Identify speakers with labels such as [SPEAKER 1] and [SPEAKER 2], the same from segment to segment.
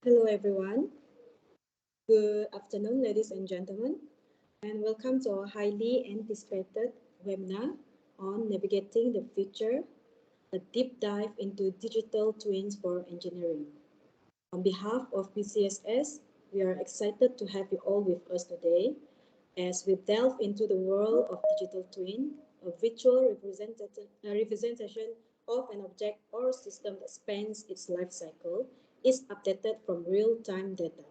[SPEAKER 1] Hello, everyone. Good afternoon, ladies and gentlemen, and welcome to our highly anticipated webinar on navigating the future, a deep dive into digital twins for engineering. On behalf of PCSS, we are excited to have you all with us today as we delve into the world of digital twin, a virtual representation of an object or system that spans its life cycle, is updated from real-time data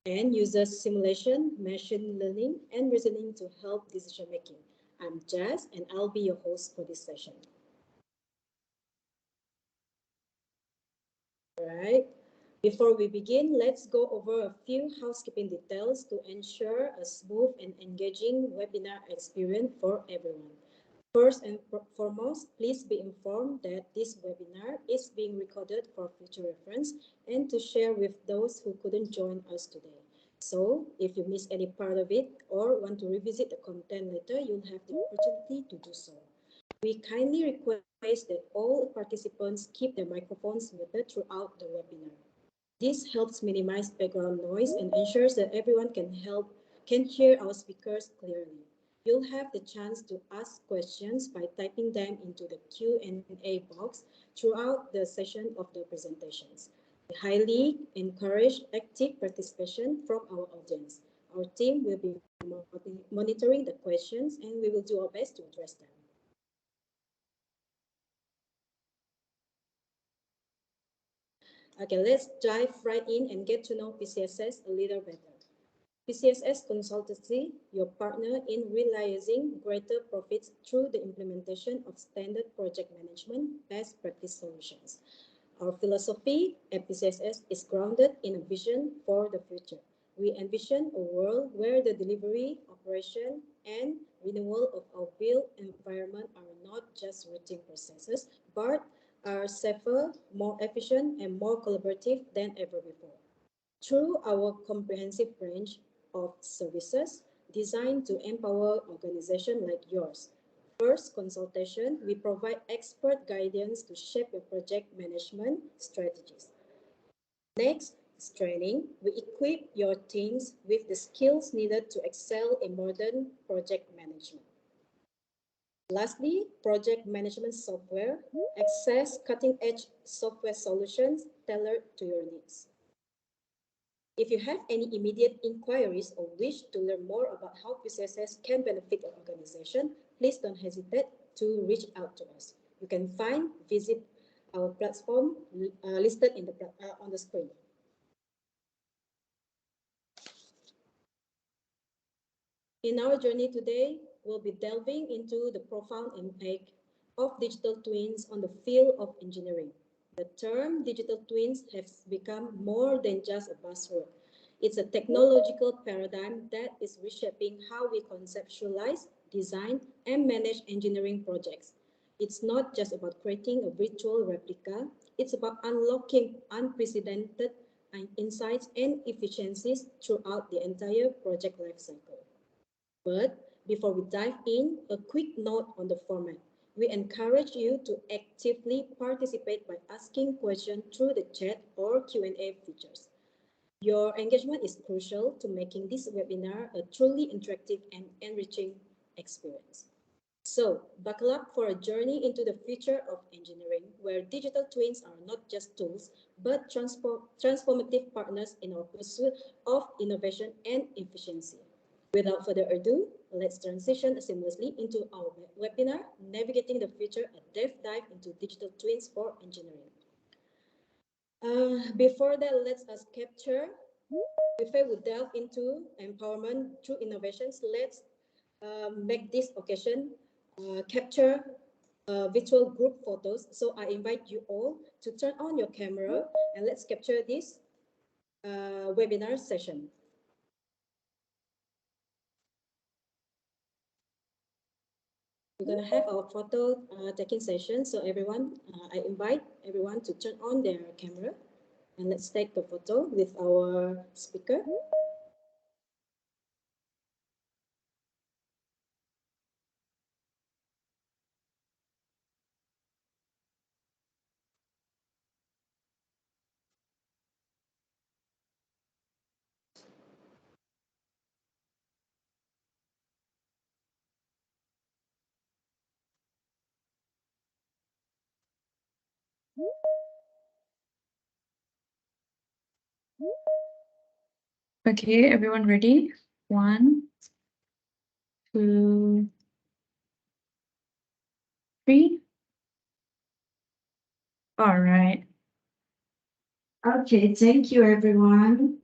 [SPEAKER 1] and uses simulation, machine learning, and reasoning to help decision making. I'm Jazz, and I'll be your host for this session. All right. Before we begin, let's go over a few housekeeping details to ensure a smooth and engaging webinar experience for everyone. First and foremost, please be informed that this webinar is being recorded for future reference and to share with those who couldn't join us today. So, if you miss any part of it or want to revisit the content later, you'll have the opportunity to do so. We kindly request that all participants keep their microphones muted throughout the webinar. This helps minimize background noise and ensures that everyone can hear our speakers clearly. You'll have the chance to ask questions by typing them into the Q&A box throughout the session of the presentations. We highly encourage active participation from our audience. Our team will be monitoring the questions and we will do our best to address them. Okay, let's dive right in and get to know PCSS a little better. PCSS Consultancy, your partner in realizing greater profits through the implementation of standard project management best practice solutions. Our philosophy at PCSS is grounded in a vision for the future. We envision a world where the delivery, operation, and renewal of our built environment are not just routine processes, but are safer, more efficient, and more collaborative than ever before. Through our comprehensive range of services designed to empower organizations like yours. First, consultation, we provide expert guidance to shape your project management strategies. Next is training. We equip your teams with the skills needed to excel in modern project management. Lastly, project management software. Access cutting-edge software solutions tailored to your needs. If you have any immediate inquiries or wish to learn more about how PCSS can benefit your organization, please don't hesitate to reach out to us. You can visit our platform listed on the screen. In our journey today, we'll be delving into the profound impact of digital twins on the field of engineering. The term digital twins has become more than just a buzzword. It's a technological paradigm that is reshaping how we conceptualize, design, and manage engineering projects. It's not just about creating a virtual replica, it's about unlocking unprecedented insights and efficiencies throughout the entire project lifecycle. But before we dive in, a quick note on the format. We encourage you to actively participate by asking questions through the chat or Q&A features. Your engagement is crucial to making this webinar a truly interactive and enriching experience. So, buckle up for a journey into the future of engineering, where digital twins are not just tools, but transformative partners in our pursuit of innovation and efficiency. Without further ado, let's transition seamlessly into our webinar, Navigating the Future, a deep dive into digital twins for engineering. Before that, before we delve into empowerment through innovations, let's make this occasion capture virtual group photos. So I invite you all to turn on your camera and let's capture this webinar session. We're going to have our photo taking session. So I invite everyone to turn on their camera and let's take the photo with our speaker.
[SPEAKER 2] Okay, everyone ready? 1, 2, 3. All right.
[SPEAKER 1] Okay, thank you, everyone.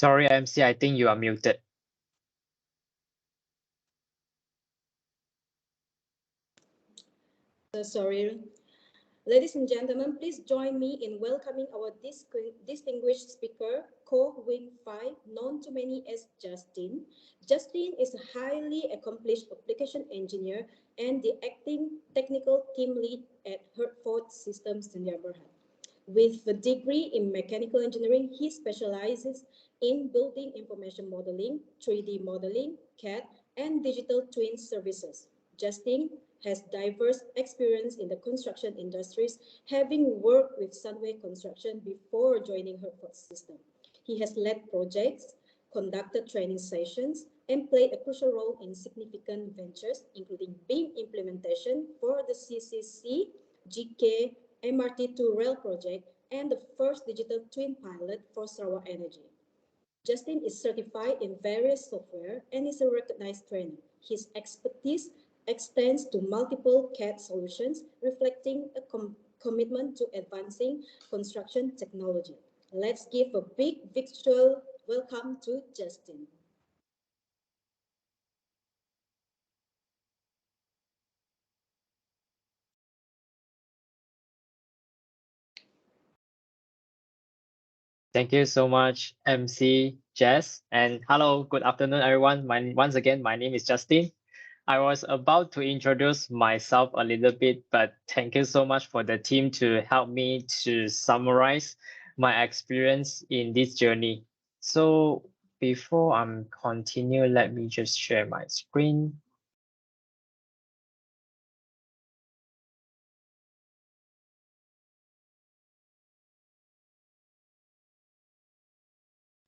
[SPEAKER 3] Sorry, MC, I think you are muted.
[SPEAKER 1] Sorry. Ladies and gentlemen, please join me in welcoming our distinguished speaker, Co-Wing 5, known to many as Justin. Justin is a highly accomplished application engineer and the acting technical team lead at Hertford Systems neighborhood. With a degree in mechanical engineering, he specializes in building information modeling, 3D modeling, CAD, and digital twin services. Justin has diverse experience in the construction industries, having worked with Sunway Construction before joining Hertford System. He has led projects, conducted training sessions, and played a crucial role in significant ventures, including BIM implementation for the CCC, GK, MRT2 rail project, and the first digital twin pilot for Sarawak Energy. Justin is certified in various software and is a recognized trainer. His expertise extends to multiple CAD solutions, reflecting a commitment to advancing construction technology. Let's give a big virtual welcome to Justin.
[SPEAKER 3] Thank you so much, MC Jess. And hello, good afternoon, everyone. Once again, my name is Justin. I was about to introduce myself a little bit, but thank you so much for the team to help me to summarize my experience in this journey. So before I'm continue, let me just share my screen.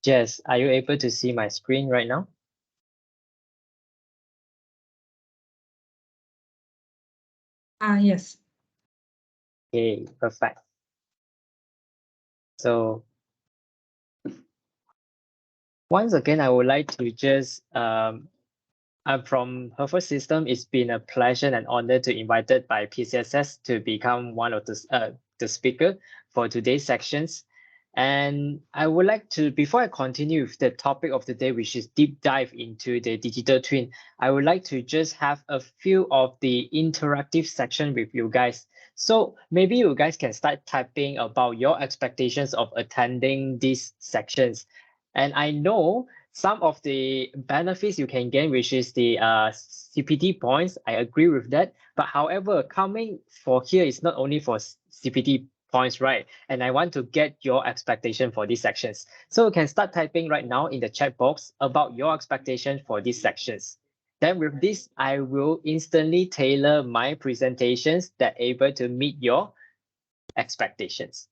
[SPEAKER 3] Jess, are you able to see my screen right now?
[SPEAKER 2] Yes.
[SPEAKER 3] Okay, perfect. So once again, I would like to just I'm from Hereford System. It's been a pleasure and honor to invited by PCSS to become one of the speaker for today's sections. And I would like to, before I continue with the topic of the day, which is deep dive into the digital twin, I would like to just have a few of the interactive section with you guys. So maybe you guys can start typing about your expectations of attending these sections. And I know some of the benefits you can gain, which is the CPT points. I agree with that. But however, coming for here is not only for CPT points, right? And I want to get your expectation for these sections. So you can start typing right now in the chat box about your expectation for these sections. Then with this, I will instantly tailor my presentations that able to meet your expectations.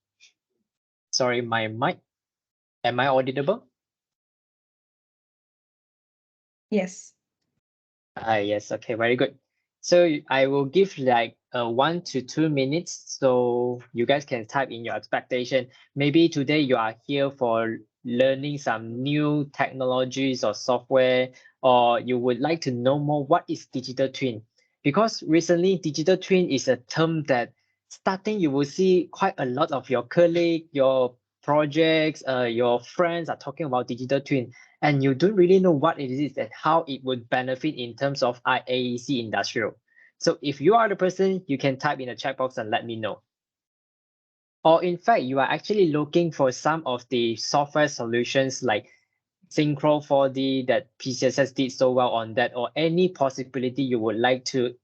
[SPEAKER 3] Sorry, my mic. Am I audible?
[SPEAKER 2] Yes.
[SPEAKER 3] Yes, okay, very good. So I will give like 1 to 2 minutes so you guys can type in your expectation. Maybe today you are here for learning some new technologies or software, or you would like to know more what is digital twin. Because recently digital twin is a term that starting you will see quite a lot of your colleague, your projects, your friends are talking about digital twin and you don't really know what it is and how it would benefit in terms of IAEC industrial. So if you are the person, you can type in the chat box and let me know. Or in fact, you are actually looking for some of the software solutions like Synchro 4D that PCSS did so well on that, or any possibility you would like to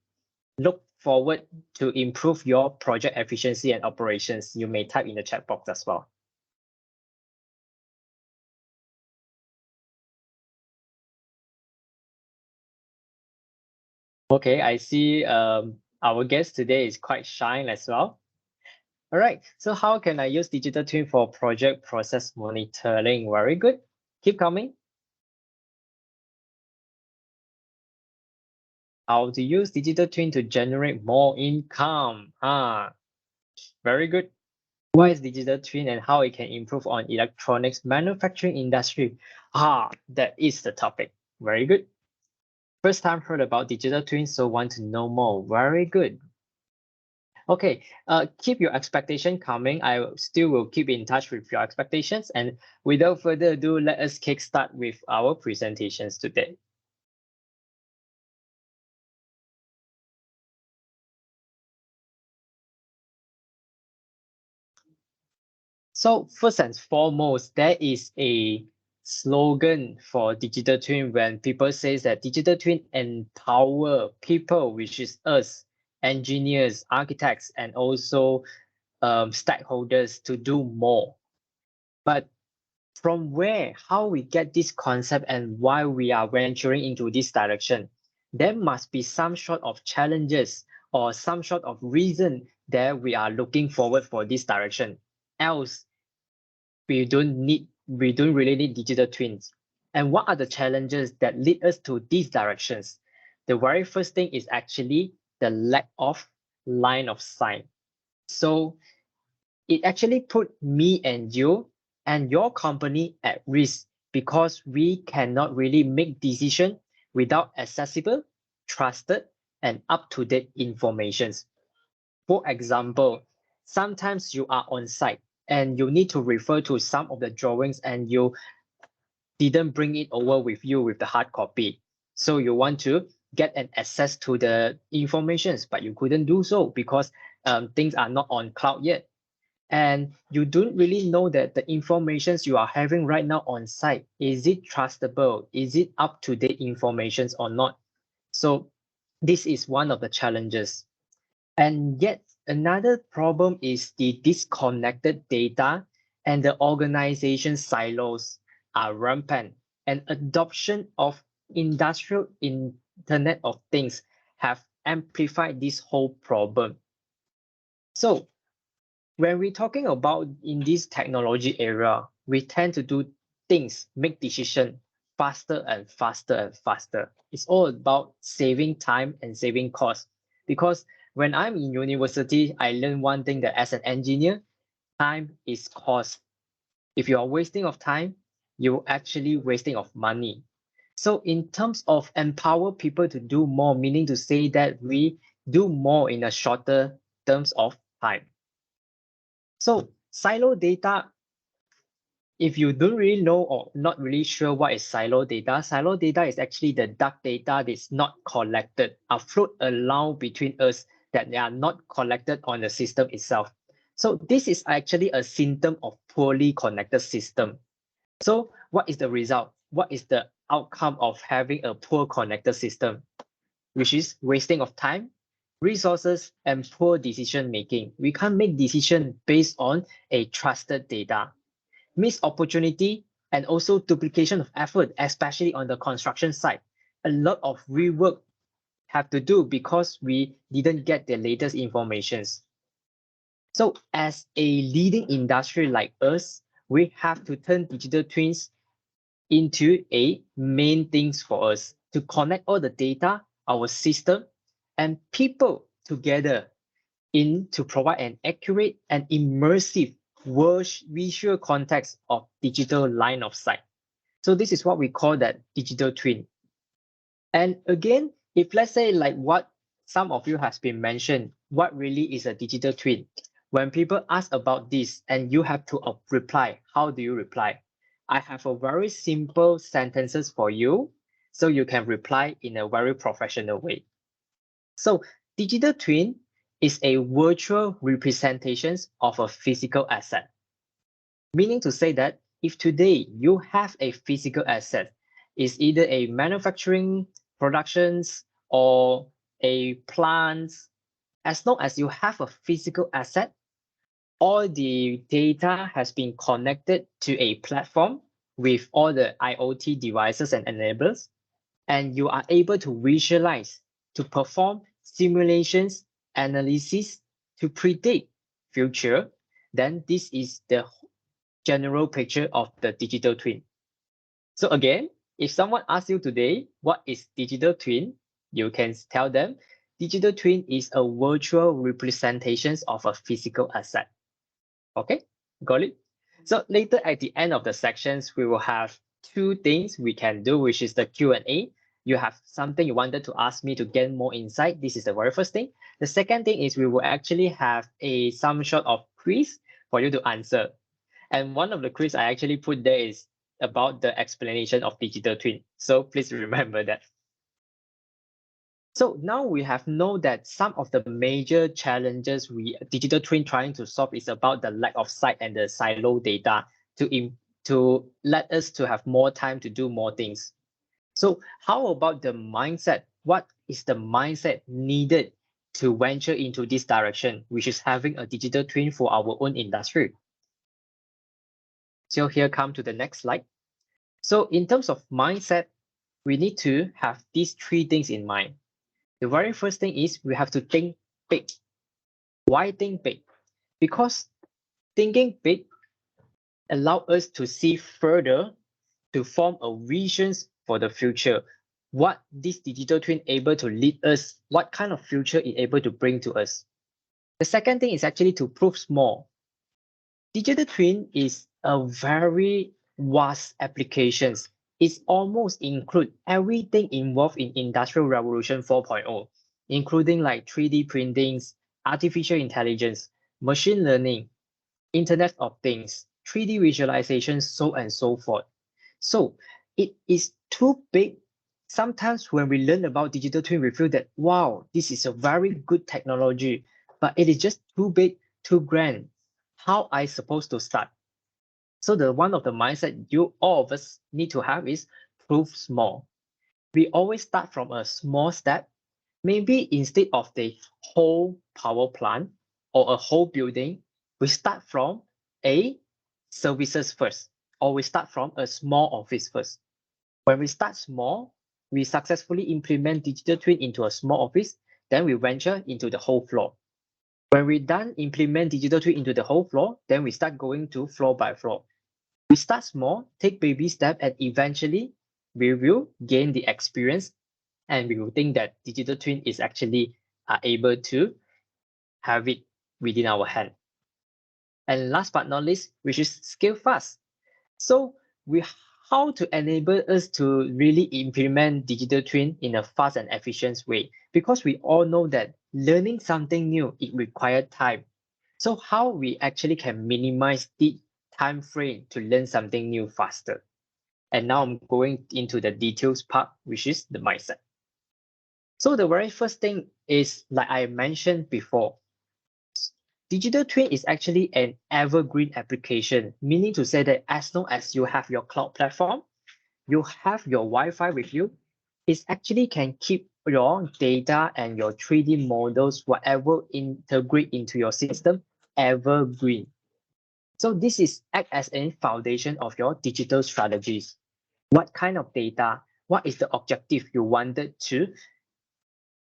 [SPEAKER 3] look forward to improve your project efficiency and operations, you may type in the chat box as well. Okay, I see our guest today is quite shy as well. All right, so how can I use digital twin for project process monitoring? Very good. Keep coming. How to use digital twin to generate more income. Very good. What is digital twin and how it can improve on electronics manufacturing industry? That is the topic. Very good. First time heard about digital twin, so want to know more. Very good. Okay, keep your expectation coming. I still will keep in touch with your expectations. And without further ado, let us kickstart with our presentations today. So first and foremost, there is a slogan for digital twin when people say that digital twin empower people, which is us, engineers, architects, and also stakeholders to do more. But from where, how we get this concept and why we are venturing into this direction, there must be some sort of challenges or some sort of reason that we are looking forward for this direction. Else, we don't really need digital twins. And what are the challenges that lead us to these directions? The very first thing is actually the lack of line of sight. So it actually put me and you and your company at risk because we cannot really make decision without accessible, trusted, and up-to-date informations. For example, sometimes you are on site and you need to refer to some of the drawings and you didn't bring it over with you with the hard copy. So you want to get an access to the informations, but you couldn't do so because things are not on cloud yet. And you don't really know that the informations you are having right now on site, is it trustable? Is it up-to-date informations or not? So this is one of the challenges. And yet another problem is the disconnected data and the organization silos are rampant, and adoption of industrial Internet of Things have amplified this whole problem. So when we're talking about in this technology era, we tend to do things, make decision faster and faster and faster. It's all about saving time and saving cost. Because when I'm in university, I learned one thing that as an engineer, time is cost. If you are wasting of time, you're actually wasting of money. So in terms of empower people to do more, meaning to say that we do more in a shorter terms of time. So silo data, if you don't really know or not really sure what is silo data is actually the dark data that's not collected, are float around between us that they are not collected on the system itself. So this is actually a symptom of poorly connected system. So what is the result? What is the outcome of having a poor connected system? Which is wasting of time, resources, and poor decision making. We can't make decisions based on a trusted data. Missed opportunity and also duplication of effort, especially on the construction site. A lot of rework have to do because we didn't get the latest informations. So as a leading industry like us, we have to turn digital twins into a main things for us to connect all the data, our system, and people together in to provide an accurate and immersive visual context of digital line of sight. So this is what we call that digital twin. And again, if let's say like what some of you has been mentioned, what really is a digital twin? When people ask about this and you have to reply, how do you reply? I have a very simple sentences for you, so you can reply in a very professional way. So digital twin is a virtual representations of a physical asset. Meaning to say that if today you have a physical asset, is either a manufacturing productions or a plants, as long as you have a physical asset, all the data has been connected to a platform with all the IoT devices and enablers, and you are able to visualize to perform simulations, analysis to predict future, then this is the general picture of the digital twin. So again, if someone asks you today, what is digital twin? You can tell them, digital twin is a virtual representation of a physical asset. Okay, got it? So later at the end of the sections, we will have two things we can do, which is the Q&A. You have something you wanted to ask me to get more insight. This is the very first thing. The second thing is we will actually have some sort of quiz for you to answer. And one of the quiz I actually put there is about the explanation of digital twin. So please remember that. So now we have know that some of the major challenges digital twin trying to solve is about the lack of sight and the silo data to let us to have more time to do more things. So how about the mindset? What is the mindset needed to venture into this direction, which is having a digital twin for our own industry? So here come to the next slide. So in terms of mindset, we need to have these three things in mind. The very first thing is we have to think big. Why think big? Because thinking big allows us to see further, to form a visions for the future. What this digital twin able to lead us, what kind of future it able to bring to us. The second thing is actually to prove small. Digital twin is a very vast applications. It's almost include everything involved in Industrial Revolution 4.0, including like 3D printings, artificial intelligence, machine learning, Internet of Things, 3D visualization, so and so forth. So it is too big. Sometimes when we learn about digital twin, we feel that, wow, this is a very good technology, but it is just too big, too grand. How I supposed to start? So the one of the mindset all of us need to have is prove small. We always start from a small step. Maybe instead of the whole power plant or a whole building, we start from a services first, or we start from a small office first. When we start small, we successfully implement digital twin into a small office, then we venture into the whole floor. When we done implement digital twin into the whole floor, then we start going to floor by floor. We start small, take baby step, and eventually we will gain the experience and we will think that digital twin is actually able to have it within our hand. And last but not least, which is scale fast. So how to enable us to really implement digital twin in a fast and efficient way? Because we all know that learning something new, it requires time. So how we actually can minimize the time frame to learn something new faster? And now I'm going into the details part, which is the mindset. So the very first thing is, like I mentioned before, digital twin is actually an evergreen application, meaning to say that as long as you have your cloud platform, you have your Wi-Fi with you, it actually can keep your data and your 3D models, whatever integrate into your system, evergreen. So this is act as a foundation of your digital strategies. What kind of data? What is the objective you wanted to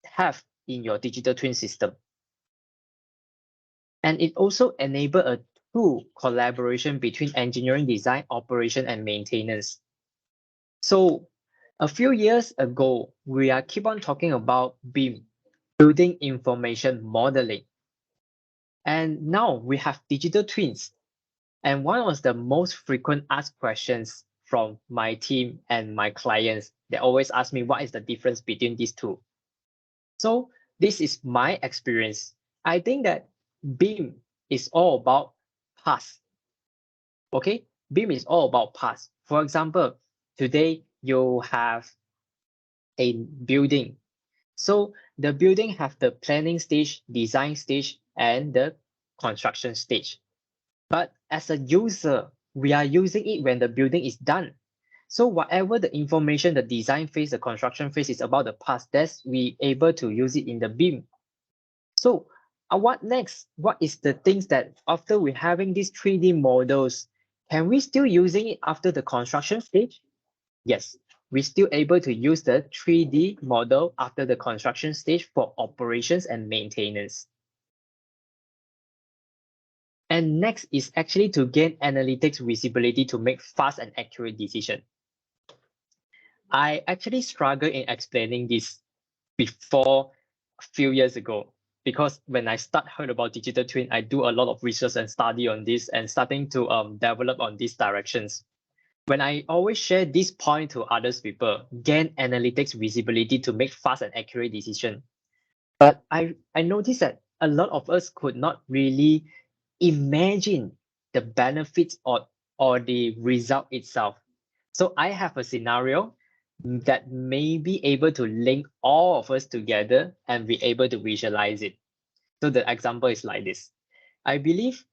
[SPEAKER 3] have in your digital twin system? And it also enable a true collaboration between engineering, design, operation, and maintenance. So a few years ago, we are keep on talking about BIM, building information modeling. And now we have digital twins. And one of the most frequent asked questions from my team and my clients, they always ask me, what is the difference between these two? So this is my experience. I think that BIM is all about past. Okay, BIM is all about past. For example, today you have a building. So the building have the planning stage, design stage, and the construction stage. But as a user, we are using it when the building is done. So whatever the information, the design phase, the construction phase is about the past, that's we able to use it in the BIM. So what next? What is the things that after we having these 3D models, can we still using it after the construction stage? Yes, we're still able to use the 3D model after the construction stage for operations and maintenance. And next is actually to gain analytics visibility to make fast and accurate decisions. I actually struggled in explaining this before a few years ago, because when I heard about digital twin, I do a lot of research and study on this and starting to develop on these directions. When I always share this point to others people, gain analytics visibility to make fast and accurate decision. But I noticed that a lot of us could not really imagine the benefits or the result itself. So I have a scenario that may be able to link all of us together and be able to visualize it. So the example is like this. I believe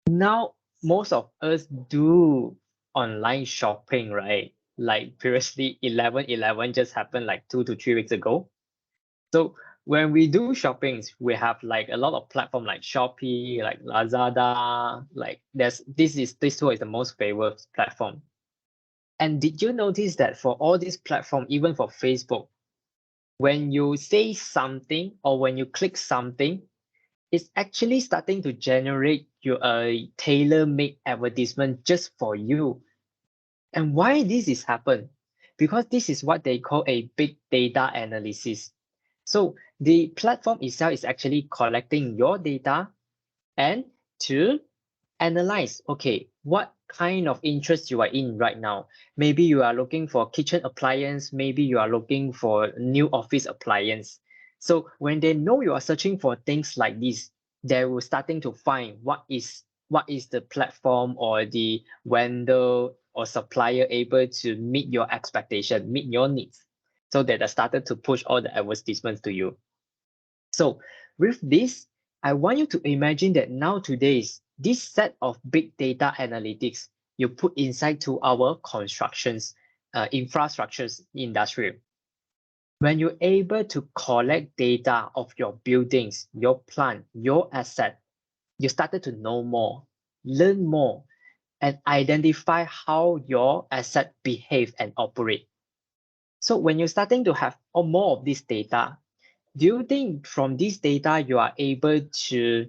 [SPEAKER 3] now most of us do online shopping, right? Like previously 11/11 just happened like 2 to 3 weeks ago. So when we do shoppings, we have like a lot of platform like Shopee, like Lazada, like this tool is the most favored platform. And did you notice that for all these platforms, even for Facebook, when you say something or when you click something, it's actually starting to generate you a tailor-made advertisement just for you. And why this is happen? Because this is what they call a big data analysis. So the platform itself is actually collecting your data and to analyze, okay, what kind of interest you are in right now. Maybe you are looking for kitchen appliance, maybe you are looking for new office appliance. So when they know you are searching for things like this, they will starting to find what is the platform or the vendor or supplier able to meet your expectation, meet your needs. So that they started to push all the advertisements to you. So with this, I want you to imagine that now today's this set of big data analytics you put inside to our constructions, infrastructures industry. When you're able to collect data of your buildings, your plant, your asset, you started to know more, learn more, and identify how your asset behave and operate. So when you're starting to have more of this data, do you think from this data you are able to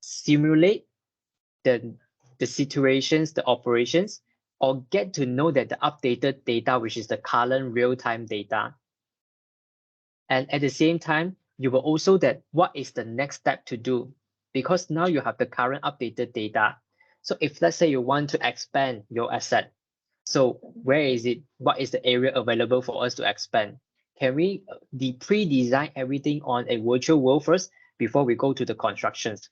[SPEAKER 3] simulate the situations, the operations, or get to know that the updated data, which is the current real-time data? And at the same time, you will also that what is the next step to do? Because now you have the current updated data. So if let's say you want to expand your asset, so where is it? What is the area available for us to expand? Can we pre-design everything on a virtual world first before we go to the constructions?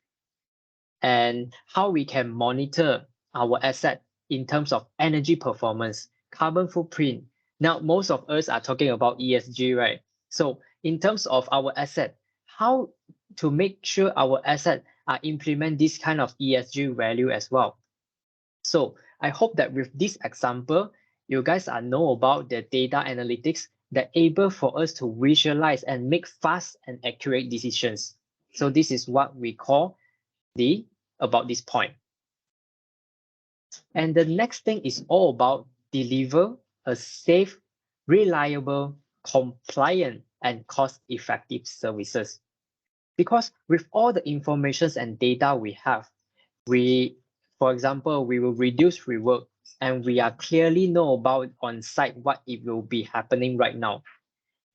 [SPEAKER 3] And how we can monitor our asset in terms of energy performance, carbon footprint. Now, most of us are talking about ESG, right? So in terms of our asset, how to make sure our asset implement this kind of ESG value as well. So I hope that with this example, you guys know about the data analytics that able for us to visualize and make fast and accurate decisions. So this is what we call about this point. And the next thing is all about deliver a safe, reliable, compliant, and cost-effective services. Because with all the informations and data we have, for example, we will reduce rework and we are clearly know about on site what it will be happening right now.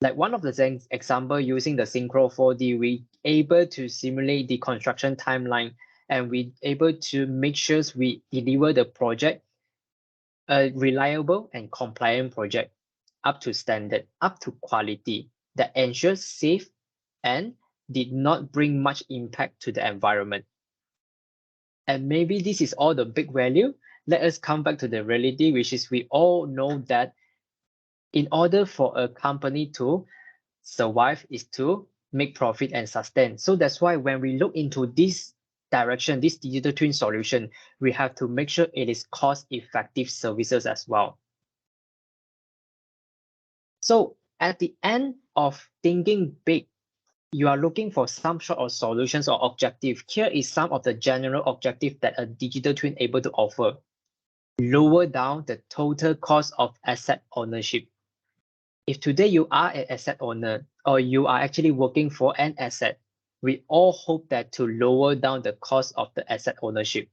[SPEAKER 3] Like one of the example using the Synchro 4D, we able to simulate the construction timeline and we able to make sure we deliver the project a reliable and compliant project up to standard, up to quality that ensures safe and did not bring much impact to the environment. And maybe this is all the big value. Let us come back to the reality, which is we all know that in order for a company to survive is to make profit and sustain. So that's why when we look into this direction, this digital twin solution, we have to make sure it is cost-effective services as well. So at the end of thinking big, you are looking for some sort of solutions or objective. Here is some of the general objective that a digital twin able to offer. lower down the total cost of asset ownership. If today you are an asset owner or you are actually working for an asset, we all hope that to lower down the cost of the asset ownership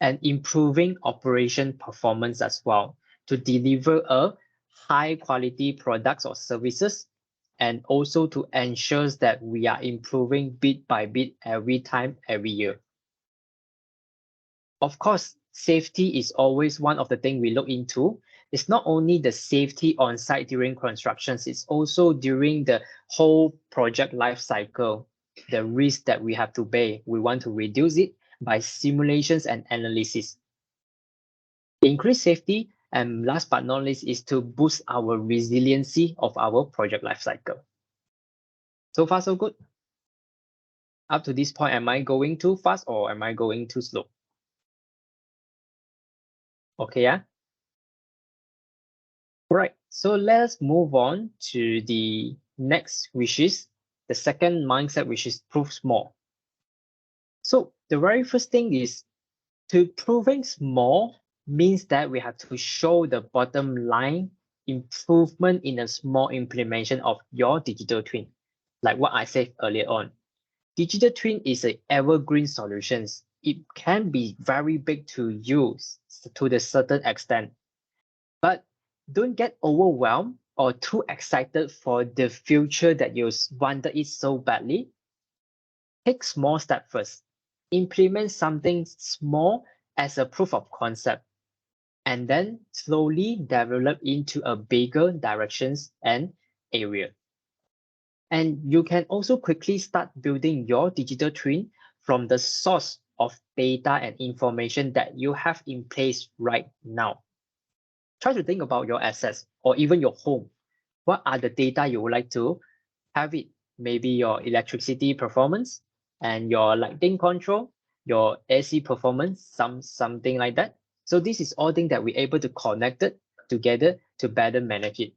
[SPEAKER 3] and improving operation performance as well to deliver a high quality products or services, and also to ensure that we are improving bit by bit every time, every year. Of course, safety is always one of the things we look into. It's not only the safety on site during constructions, it's also during the whole project life cycle, the risk that we have to bear. We want to reduce it by simulations and analysis. Increase safety, and last but not least, is to boost our resiliency of our project life cycle. So far, so good. Up to this point, am I going too fast or am I going too slow? Okay, yeah. Right, so let's move on to the next, which is the second mindset, which is prove small. So the very first thing is to proving small means that we have to show the bottom line improvement in a small implementation of your digital twin. Like what I said earlier on, digital twin is an evergreen solutions. It can be very big to use to the certain extent, but don't get overwhelmed or too excited for the future that you wanted it so badly. Take small step first. Implement something small as a proof of concept, and then slowly develop into a bigger directions and area. And you can also quickly start building your digital twin from the source of data and information that you have in place right now. Try to think about your assets or even your home. What are the data you would like to have it? Maybe your electricity performance and your lighting control, your AC performance, something like that. So this is all things that we're able to connect it together to better manage it.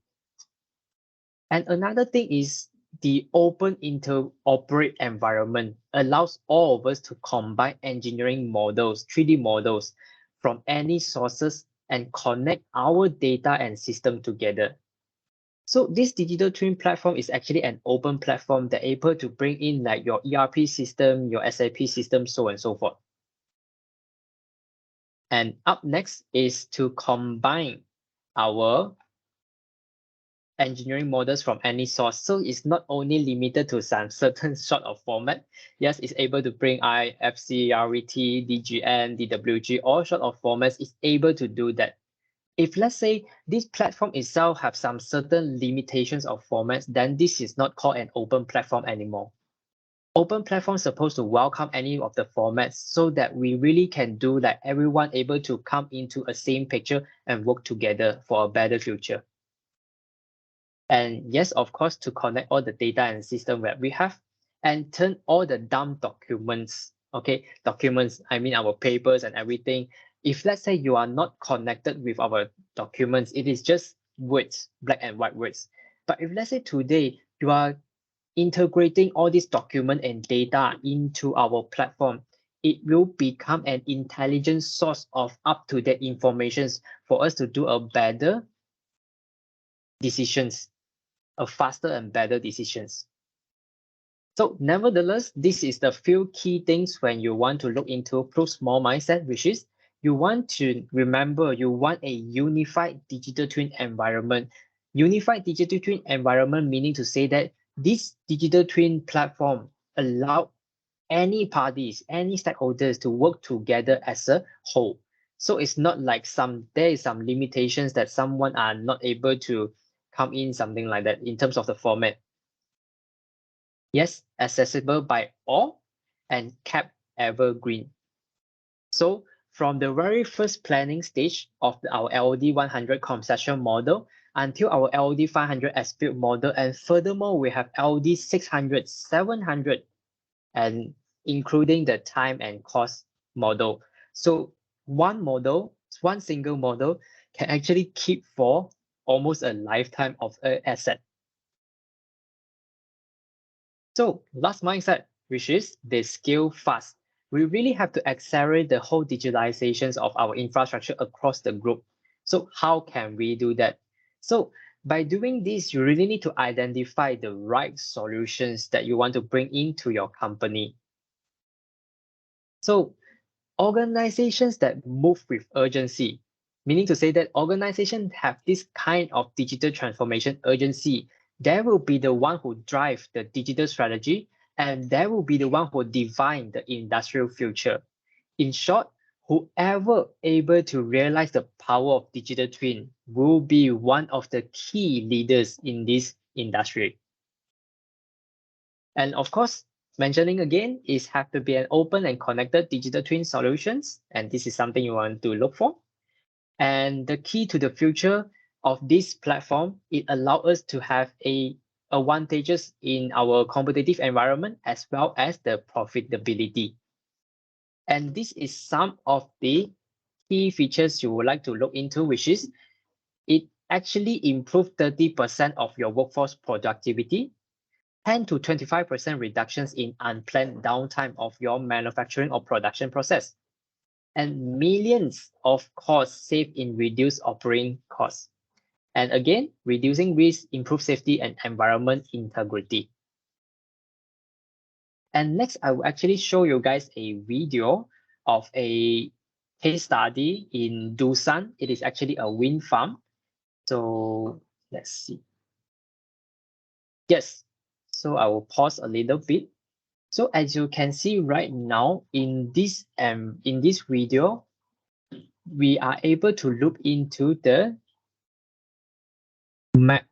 [SPEAKER 3] And another thing is the open interoperate environment allows all of us to combine engineering models, 3D models from any sources and connect our data and system together. So this digital twin platform is actually an open platform that able to bring in like your ERP system, your SAP system, so on and so forth. And up next is to combine our engineering models from any source. So it's not only limited to some certain sort of format. Yes, it's able to bring IFC, RET, DGN, DWG, all sort of formats. It's able to do that. If let's say this platform itself have some certain limitations of formats, then this is not called an open platform anymore. Open platform is supposed to welcome any of the formats so that we really can do like everyone able to come into a same picture and work together for a better future. And yes, of course, to connect all the data and system that we have and turn all the dumb documents, okay, documents, I mean our papers and everything. If let's say you are not connected with our documents, it is just words, black and white words. But if let's say today you are integrating all this document and data into our platform, it will become an intelligent source of up-to-date information for us to do a better decisions, a faster and better decisions. So nevertheless, this is the few key things when you want to look into proof small mindset, which is you want to remember you want a unified digital twin environment. Unified digital twin environment meaning to say that this digital twin platform allow any parties, any stakeholders to work together as a whole. So it's not like there is some limitations that someone are not able to come in, something like that in terms of the format. Yes, accessible by all and kept evergreen. So from the very first planning stage of our LOD 100 concession model until our LOD 500 as-built model, and furthermore, we have LOD 600, 700, and including the time and cost model. So one single model can actually keep for almost a lifetime of an asset. So last mindset, which is they scale fast. we really have to accelerate the whole digitalizations of our infrastructure across the group. So how can we do that? So by doing this, you really need to identify the right solutions that you want to bring into your company. So organizations that move with urgency, meaning to say that organizations have this kind of digital transformation urgency, they will be the one who drive the digital strategy, and they will be the one who define the industrial future. In short, whoever able to realize the power of digital twin will be one of the key leaders in this industry. And of course, mentioning again is have to be an open and connected digital twin solutions. And this is something you want to look for. And the key to the future of this platform, it allows us to have a advantages in our competitive environment as well as the profitability. And this is some of the key features you would like to look into, which is it actually improves 30% of your workforce productivity, 10 to 25% reductions in unplanned downtime of your manufacturing or production process, and millions of costs saved in reduced operating costs. And again, reducing risk, improve safety and environment integrity. And next, I will actually show you guys a video of a case study in Dusan. It is actually a wind farm. So let's see. Yes, so I will pause a little bit. So as you can see right now in this video, we are able to look into the map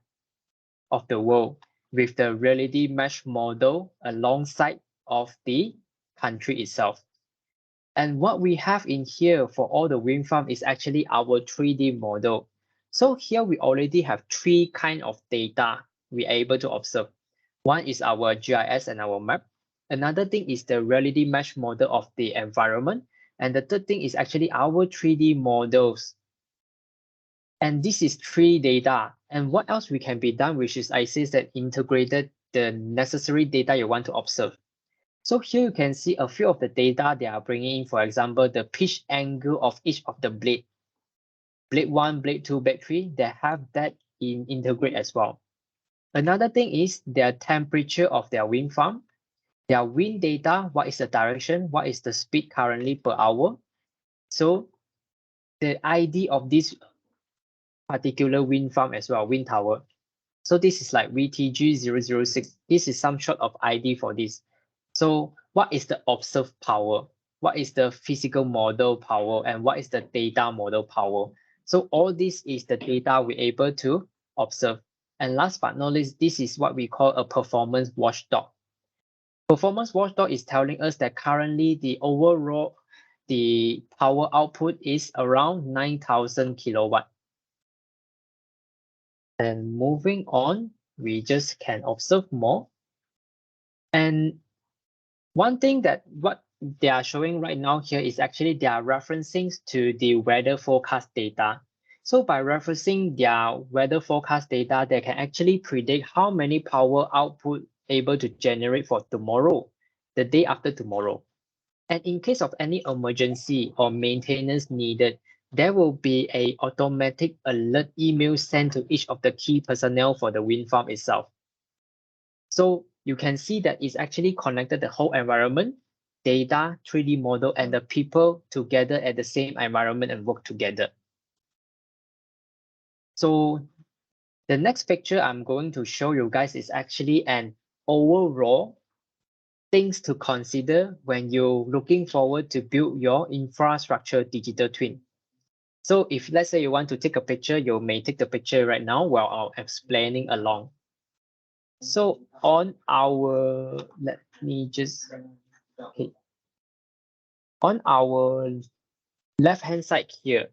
[SPEAKER 3] of the world with the reality mesh model alongside of the country itself. And what we have in here for all the wind farm is actually our 3D model. So here we already have three kind of data we are able to observe. One is our GIS and our map. Another thing is the reality mesh model of the environment. And the third thing is actually our 3D models. And this is three data. And what else we can be done, which is I say that integrated the necessary data you want to observe. So here you can see a few of the data they are bringing in, for example, the pitch angle of each of the blade. Blade 1, Blade 2, Blade 3, they have that in integrate as well. Another thing is their temperature of their wind farm, their wind data, what is the direction, what is the speed currently per hour. So the ID of this particular wind farm as well, wind tower. So this is like VTG006. This is some sort of ID for this. So what is the observed power? What is the physical model power? And what is the data model power? So all this is the data we're able to observe. And last but not least, this is what we call a performance watchdog. Performance watchdog is telling us that currently the overall the power output is around 9,000 kilowatt. And moving on, we just can observe more. And one thing that what they are showing right now here is actually they are referencing to the weather forecast data. So by referencing their weather forecast data, they can actually predict how many power output able to generate for tomorrow, the day after tomorrow. And in case of any emergency or maintenance needed, there will be a automatic alert email sent to each of the key personnel for the wind farm itself. So you can see that it's actually connected the whole environment, data, 3D model, and the people together at the same environment and work together. So the next picture I'm going to show you guys is actually an overall things to consider when you're looking forward to build your infrastructure digital twin. So if let's say you want to take a picture, you may take the picture right now while I'm explaining along. So on our, let me just, okay. On our left-hand side here,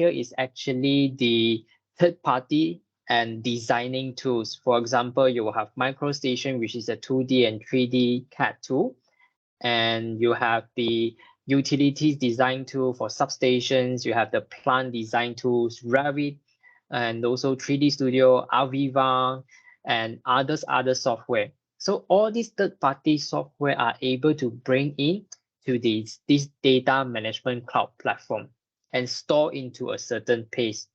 [SPEAKER 3] is actually the third party and designing tools. For example, you will have MicroStation, which is a 2D and 3D CAD tool. And you have the utilities design tool for substations. You have the plant design tools, Revit, and also 3D Studio, Aviva, and other software. So all these third-party software are able to bring in to this data management cloud platform and store into a certain pace.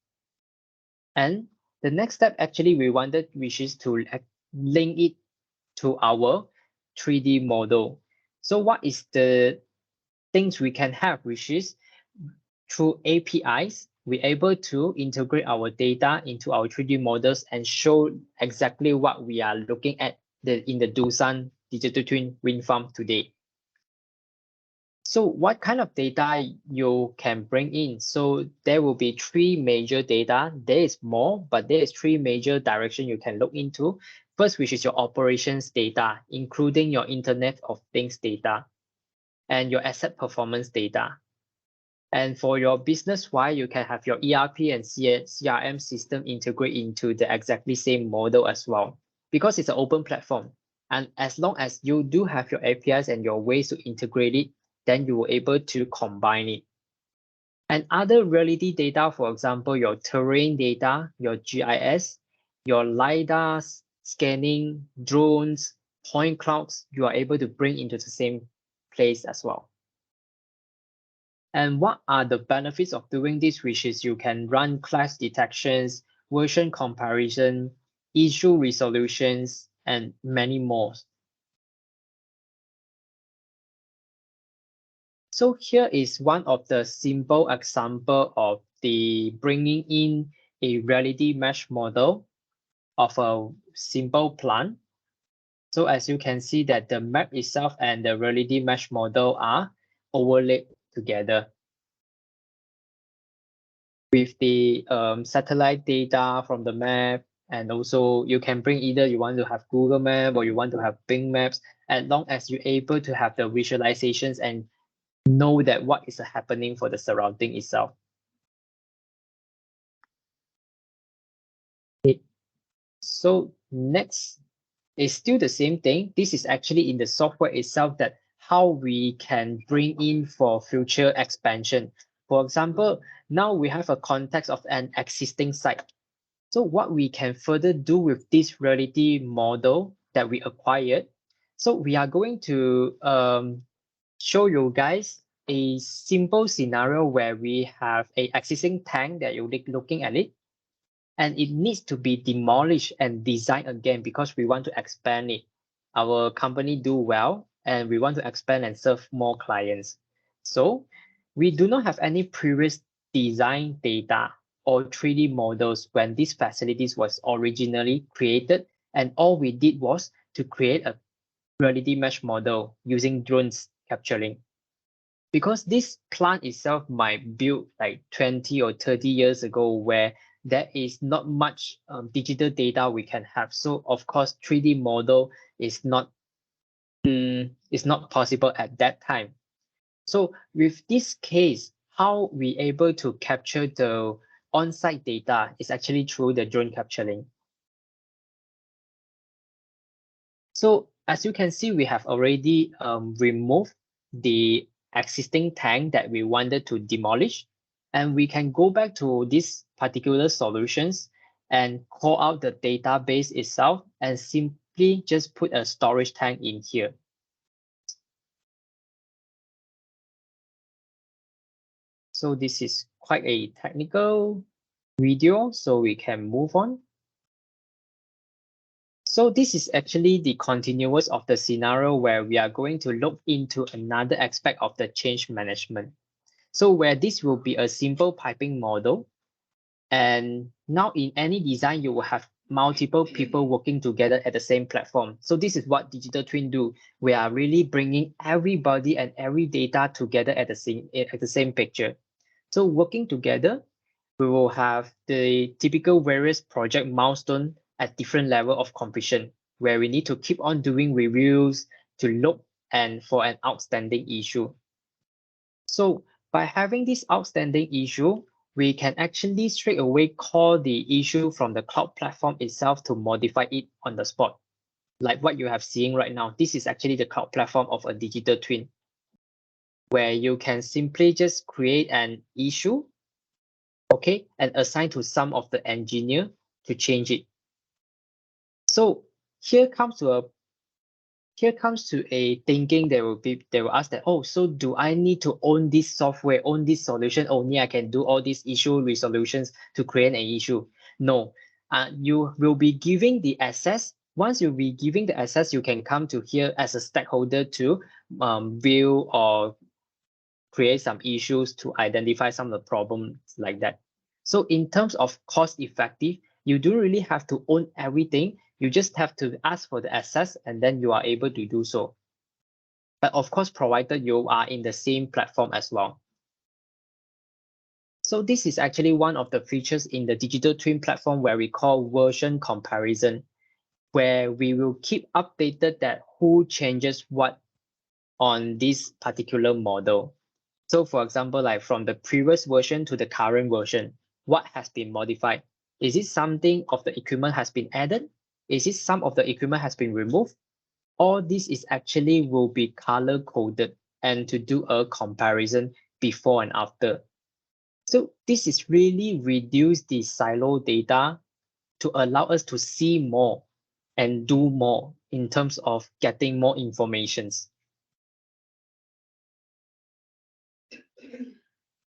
[SPEAKER 3] And the next step actually we wanted, which is to link it to our 3D model. So what is the things we can have, which is through APIs, we're able to integrate our data into our 3D models and show exactly what we are looking at in the Dusan digital twin wind farm today. So what kind of data you can bring in? So there will be three major data. There is more, but there is three major directions you can look into. First, which is your operations data, including your Internet of Things data and your asset performance data. And for your business, why you can have your ERP and CRM system integrate into the exactly same model as well, because it's an open platform. And as long as you do have your APIs and your ways to integrate it, then you will able to combine it. And other reality data, for example, your terrain data, your GIS, your LiDAR scanning, drones, point clouds, you are able to bring into the same place as well. And what are the benefits of doing this, which is you can run class detections, version comparison, issue resolutions, and many more. So here is one of the simple example of the bringing in a reality mesh model of a simple plant. So as you can see that the map itself and the reality mesh model are overlaid together with the satellite data from the map. And also you can bring either you want to have Google Map or you want to have Bing Maps, as long as you're able to have the visualizations and know that what is happening for the surrounding itself. Okay. So next is still the same thing. This is actually in the software itself that how we can bring in for future expansion. For example, now we have a context of an existing site. So what we can further do with this reality model that we acquired, so we are going to show you guys a simple scenario where we have a existing tank that you're looking at it, and it needs to be demolished and designed again because we want to expand it. Our company do well and we want to expand and serve more clients. So we do not have any previous design data or 3D models when these facilities was originally created, and all we did was to create a reality mesh model using drones capturing. Because this plant itself might built like 20 or 30 years ago where there is not much digital data we can have. So of course, 3D model is not possible at that time. So with this case, how we able to capture the on-site data is actually through the drone capturing. So as you can see, we have already removed the existing tank that we wanted to demolish. And we can go back to this particular solutions and call out the database itself and simply just put a storage tank in here. So this is quite a technical video, so we can move on. So this is actually the continuous of the scenario where we are going to look into another aspect of the change management. So where this will be a simple piping model. And now in any design, you will have multiple people working together at the same platform. So this is what digital twin do. We are really bringing everybody and every data together at the same picture. So working together, we will have the typical various project milestone at different level of completion, where we need to keep on doing reviews to look and for an outstanding issue. So by having this outstanding issue, we can actually straight away call the issue from the cloud platform itself to modify it on the spot. Like what you have seeing right now, this is actually the cloud platform of a digital twin, where you can simply just create an issue, okay, and assign to some of the engineer to change it. So here comes to a here comes to a thinking, they will ask that, oh, so do I need to own this software, own this solution, only I can do all these issue resolutions to create an issue? No, you will be giving the access. Once you'll be giving the access, you can come to here as a stakeholder to view or create some issues to identify some of the problems like that. So in terms of cost effective, you don't really have to own everything. You just have to ask for the access and then you are able to do so. But of course, provided you are in the same platform as well. So this is actually one of the features in the digital twin platform where we call version comparison, where we will keep updated that who changes what on this particular model. So for example, like from the previous version to the current version, what has been modified? Is it something of the equipment has been added? Is it some of the equipment has been removed? All this is actually will be color coded and to do a comparison before and after. So this is really reduce the silo data to allow us to see more and do more in terms of getting more informations.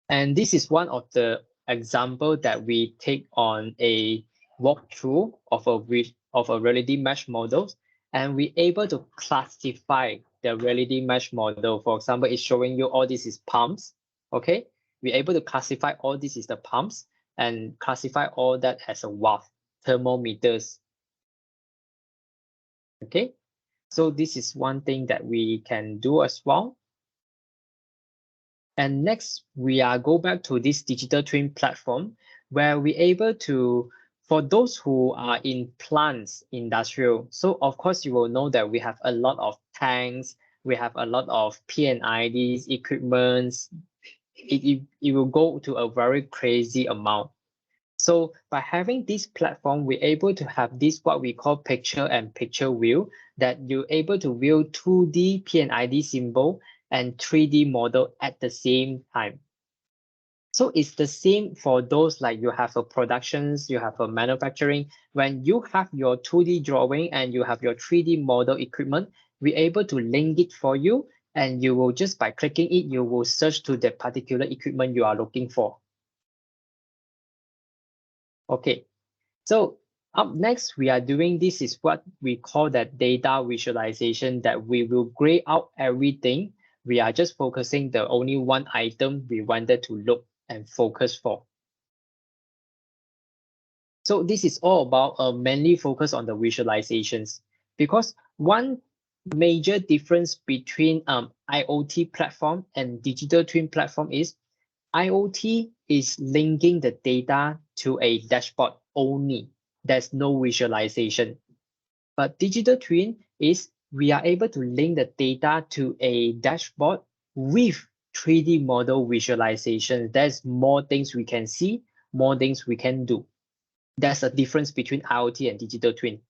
[SPEAKER 3] And this is one of the example that we take on a walkthrough of a reality mesh model, and we're able to classify the reality mesh model. For example, it's showing you all this is pumps. Okay, we're able to classify all this is the pumps and classify all that as a WAF thermometers. Okay, so this is one thing that we can do as well. And next, we are go back to this digital twin platform where we're able to, for those who are in plants industrial, so of course you will know that we have a lot of tanks, we have a lot of P&IDs, equipments. It will go to a very crazy amount. So by having this platform, we're able to have this what we call picture and picture view, that you're able to view 2D P&ID symbol and 3D model at the same time. So it's the same for those like you have a productions, you have a manufacturing. When you have your 2D drawing and you have your 3D model equipment, we're able to link it for you, and you will just by clicking it, you will search to the particular equipment you are looking for. Okay, so up next, we are doing this is what we call that data visualization, that we will gray out everything. We are just focusing the only one item we wanted to look and focus for. So this is all about mainly focus on the visualizations, because one major difference between IoT platform and digital twin platform is IoT is linking the data to a dashboard only. There's no visualization. But digital twin is we are able to link the data to a dashboard with 3D model visualization. There's more things we can see, more things we can do. That's a difference between IoT and digital twin.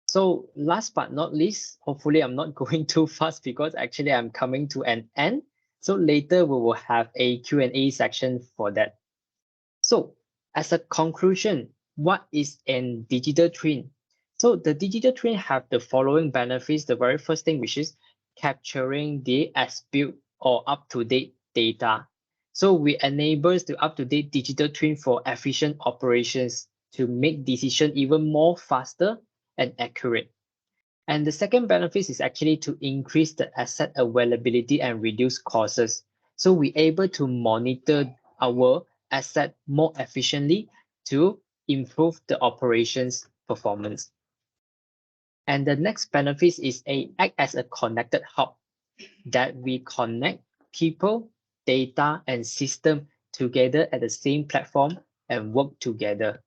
[SPEAKER 3] So last but not least, hopefully I'm not going too fast because actually I'm coming to an end. So later we will have a Q&A section for that. So as a conclusion, what is a digital twin? So the digital twin have the following benefits. The very first thing, which is capturing the as-built or up-to-date data. So we enables the up-to-date digital twin for efficient operations to make decision even more faster and accurate. And the second benefit is actually to increase the asset availability and reduce costs. So we're able to monitor our asset more efficiently to improve the operations performance. And the next benefit is act as a connected hub that we connect people, data, and system together at the same platform and work together.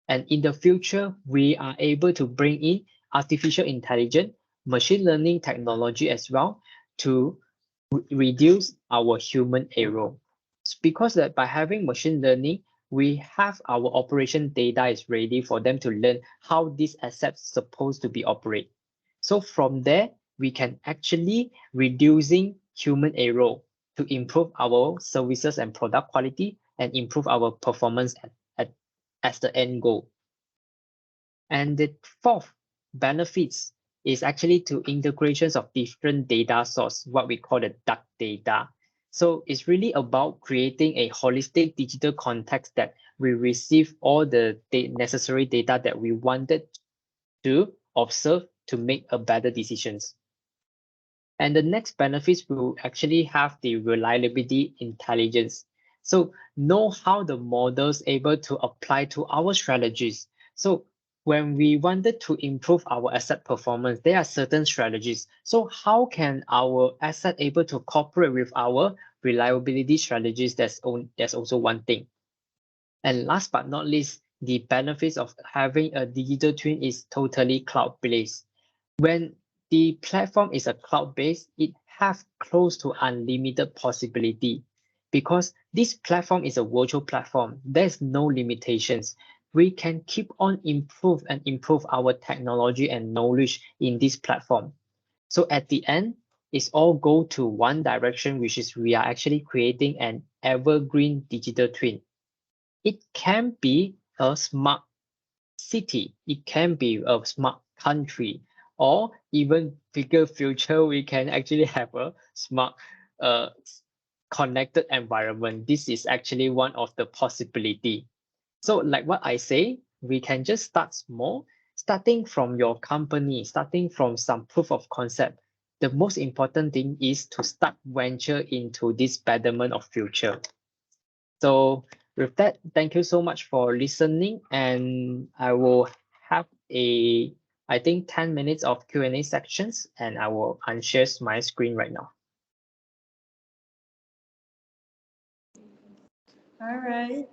[SPEAKER 3] And in the future, we are able to bring in artificial intelligence, machine learning technology as well to reduce our human error. Because that by having machine learning, we have our operation data is ready for them to learn how this asset is supposed to be operated. So from there, we can actually reducing human error to improve our services and product quality and improve our performance as the end goal. And the fourth benefits is actually to integrations of different data source, what we call the dark data. So it's really about creating a holistic digital context that we receive all the necessary data that we wanted to observe to make a better decisions. And the next benefits will actually have the reliability intelligence. So know how the models able to apply to our strategies. So when we wanted to improve our asset performance, there are certain strategies. So how can our asset able to cooperate with our reliability strategies? That's also one thing. And last but not least, the benefits of having a digital twin is totally cloud-based. When the platform is a cloud-based, it has close to unlimited possibility because this platform is a virtual platform. There's no limitations. We can keep on improve our technology and knowledge in this platform. So at the end, it's all go to one direction, which is we are actually creating an evergreen digital twin. It can be a smart city, it can be a smart country, or even bigger future, we can actually have a smart connected environment. This is actually one of the possibility. So like what I say, we can just start small, starting from your company, starting from some proof of concept. The most important thing is to start venture into this betterment of future. So with that, thank you so much for listening, and I will have I think 10 minutes of Q&A sections, and I will unshare my screen right now.
[SPEAKER 1] All right.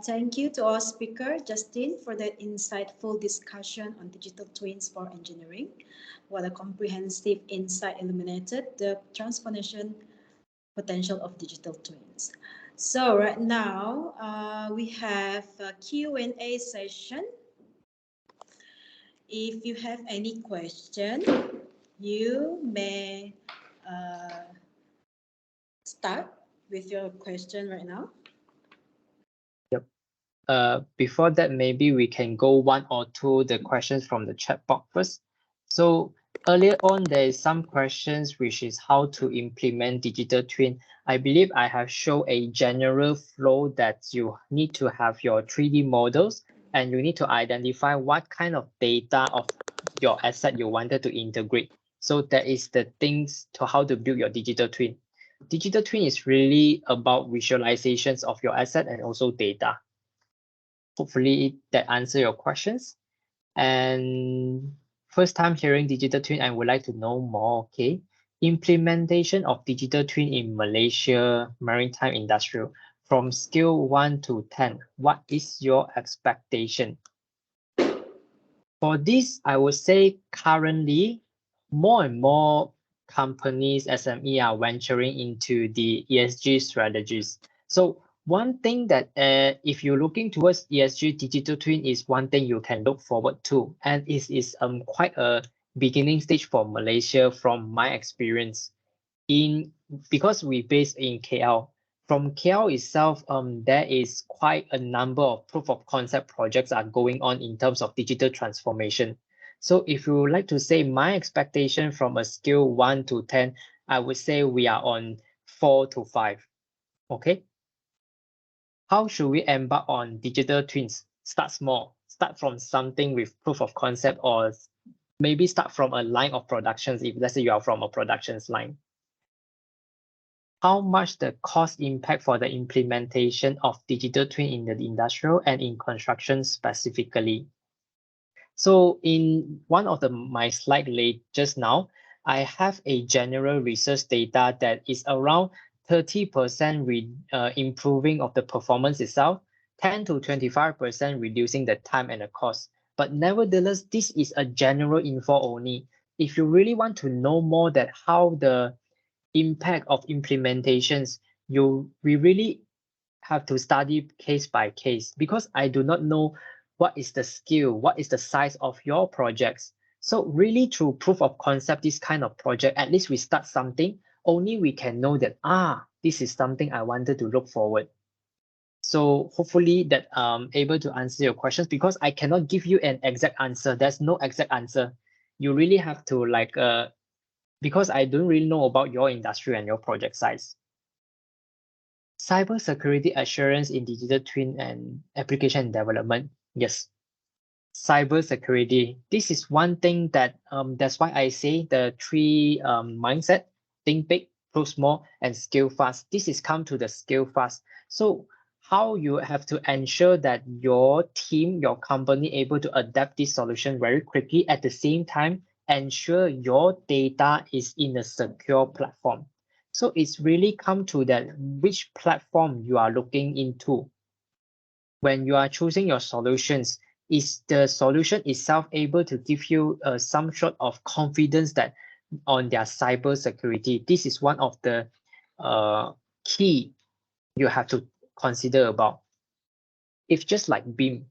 [SPEAKER 1] Thank you to our speaker, Justin, for that insightful discussion on digital twins for engineering. What a comprehensive insight illuminated the transformation potential of digital twins. So right now, we have a Q&A session. If you have any question, you may start with your question right now.
[SPEAKER 3] Before that, maybe we can go one or two the questions from the chat box first. So earlier on, there is some questions which is how to implement digital twin. I believe I have shown a general flow that you need to have your 3D models and you need to identify what kind of data of your asset you wanted to integrate. So that is the things to how to build your digital twin. Digital twin is really about visualizations of your asset and also data. Hopefully that answer your questions. And first time hearing digital twin, I would like to know more. Okay, implementation of digital twin in Malaysia maritime industrial from scale 1 to 10. What is your expectation? For this, I would say currently more and more companies, SME are venturing into the ESG strategies. So one thing that if you're looking towards ESG, digital twin is one thing you can look forward to, and it is quite a beginning stage for Malaysia from my experience. Because we based in KL, from KL itself, there is quite a number of proof of concept projects are going on in terms of digital transformation. So if you would like to say my expectation from a scale 1 to 10, I would say we are on 4 to 5. Okay. How should we embark on digital twins? Start small, start from something with proof of concept, or maybe start from a line of productions if let's say you are from a productions line. How much the cost impact for the implementation of digital twin in the industrial and in construction specifically? So in one of my slide late just now, I have a general research data that is around 30% improving of the performance itself, 10 to 25% reducing the time and the cost. But nevertheless, this is a general info only. If you really want to know more that how the impact of implementations, we really have to study case by case because I do not know what is the skill, what is the size of your projects. So really through proof of concept, this kind of project, at least we start something, only we can know that, this is something I wanted to look forward. So hopefully that able to answer your questions, because I cannot give you an exact answer. There's no exact answer. You really have to like because I don't really know about your industry and your project size. Cybersecurity assurance in digital twin and application development. Yes. Cybersecurity. This is one thing that that's why I say the three mindset: think big, prove small, and scale fast. This is come to the scale fast. So how you have to ensure that your team, your company able to adapt this solution very quickly, at the same time ensure your data is in a secure platform. So it's really come to that which platform you are looking into. When you are choosing your solutions, is the solution itself able to give you some sort of confidence that on their cyber security? This is one of the key you have to consider about. If just like BIM,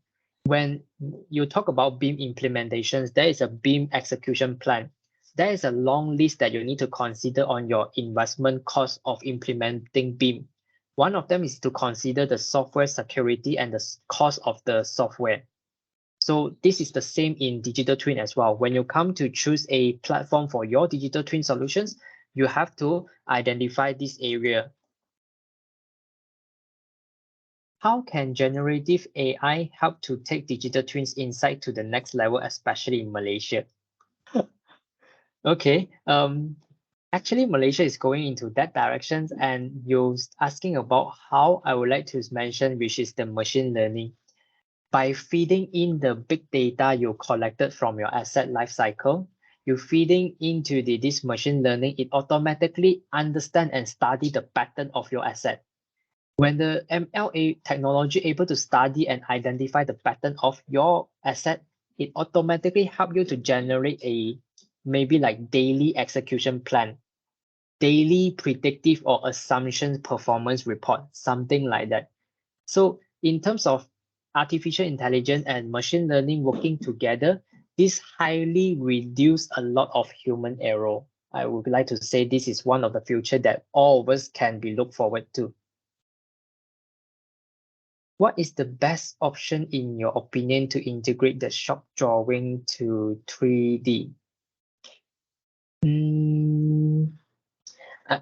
[SPEAKER 3] when you talk about BIM implementations, there is a BIM execution plan. There is a long list that you need to consider on your investment cost of implementing BIM. One of them is to consider the software security and the cost of the software. So this is the same in digital twin as well. When you come to choose a platform for your digital twin solutions, you have to identify this area. How can generative AI help to take digital twins insight to the next level, especially in Malaysia? Okay, actually Malaysia is going into that direction, and you're asking about how I would like to mention, which is the machine learning. By feeding in the big data you collected from your asset lifecycle, you feeding into this machine learning, it automatically understand and study the pattern of your asset. When the MLA technology able to study and identify the pattern of your asset, it automatically help you to generate a maybe like daily execution plan, daily predictive or assumption performance report, something like that. So in terms of artificial intelligence and machine learning working together, this highly reduce a lot of human error. I would like to say this is one of the future that all of us can be look forward to. What is the best option in your opinion to integrate the shop drawing to 3D?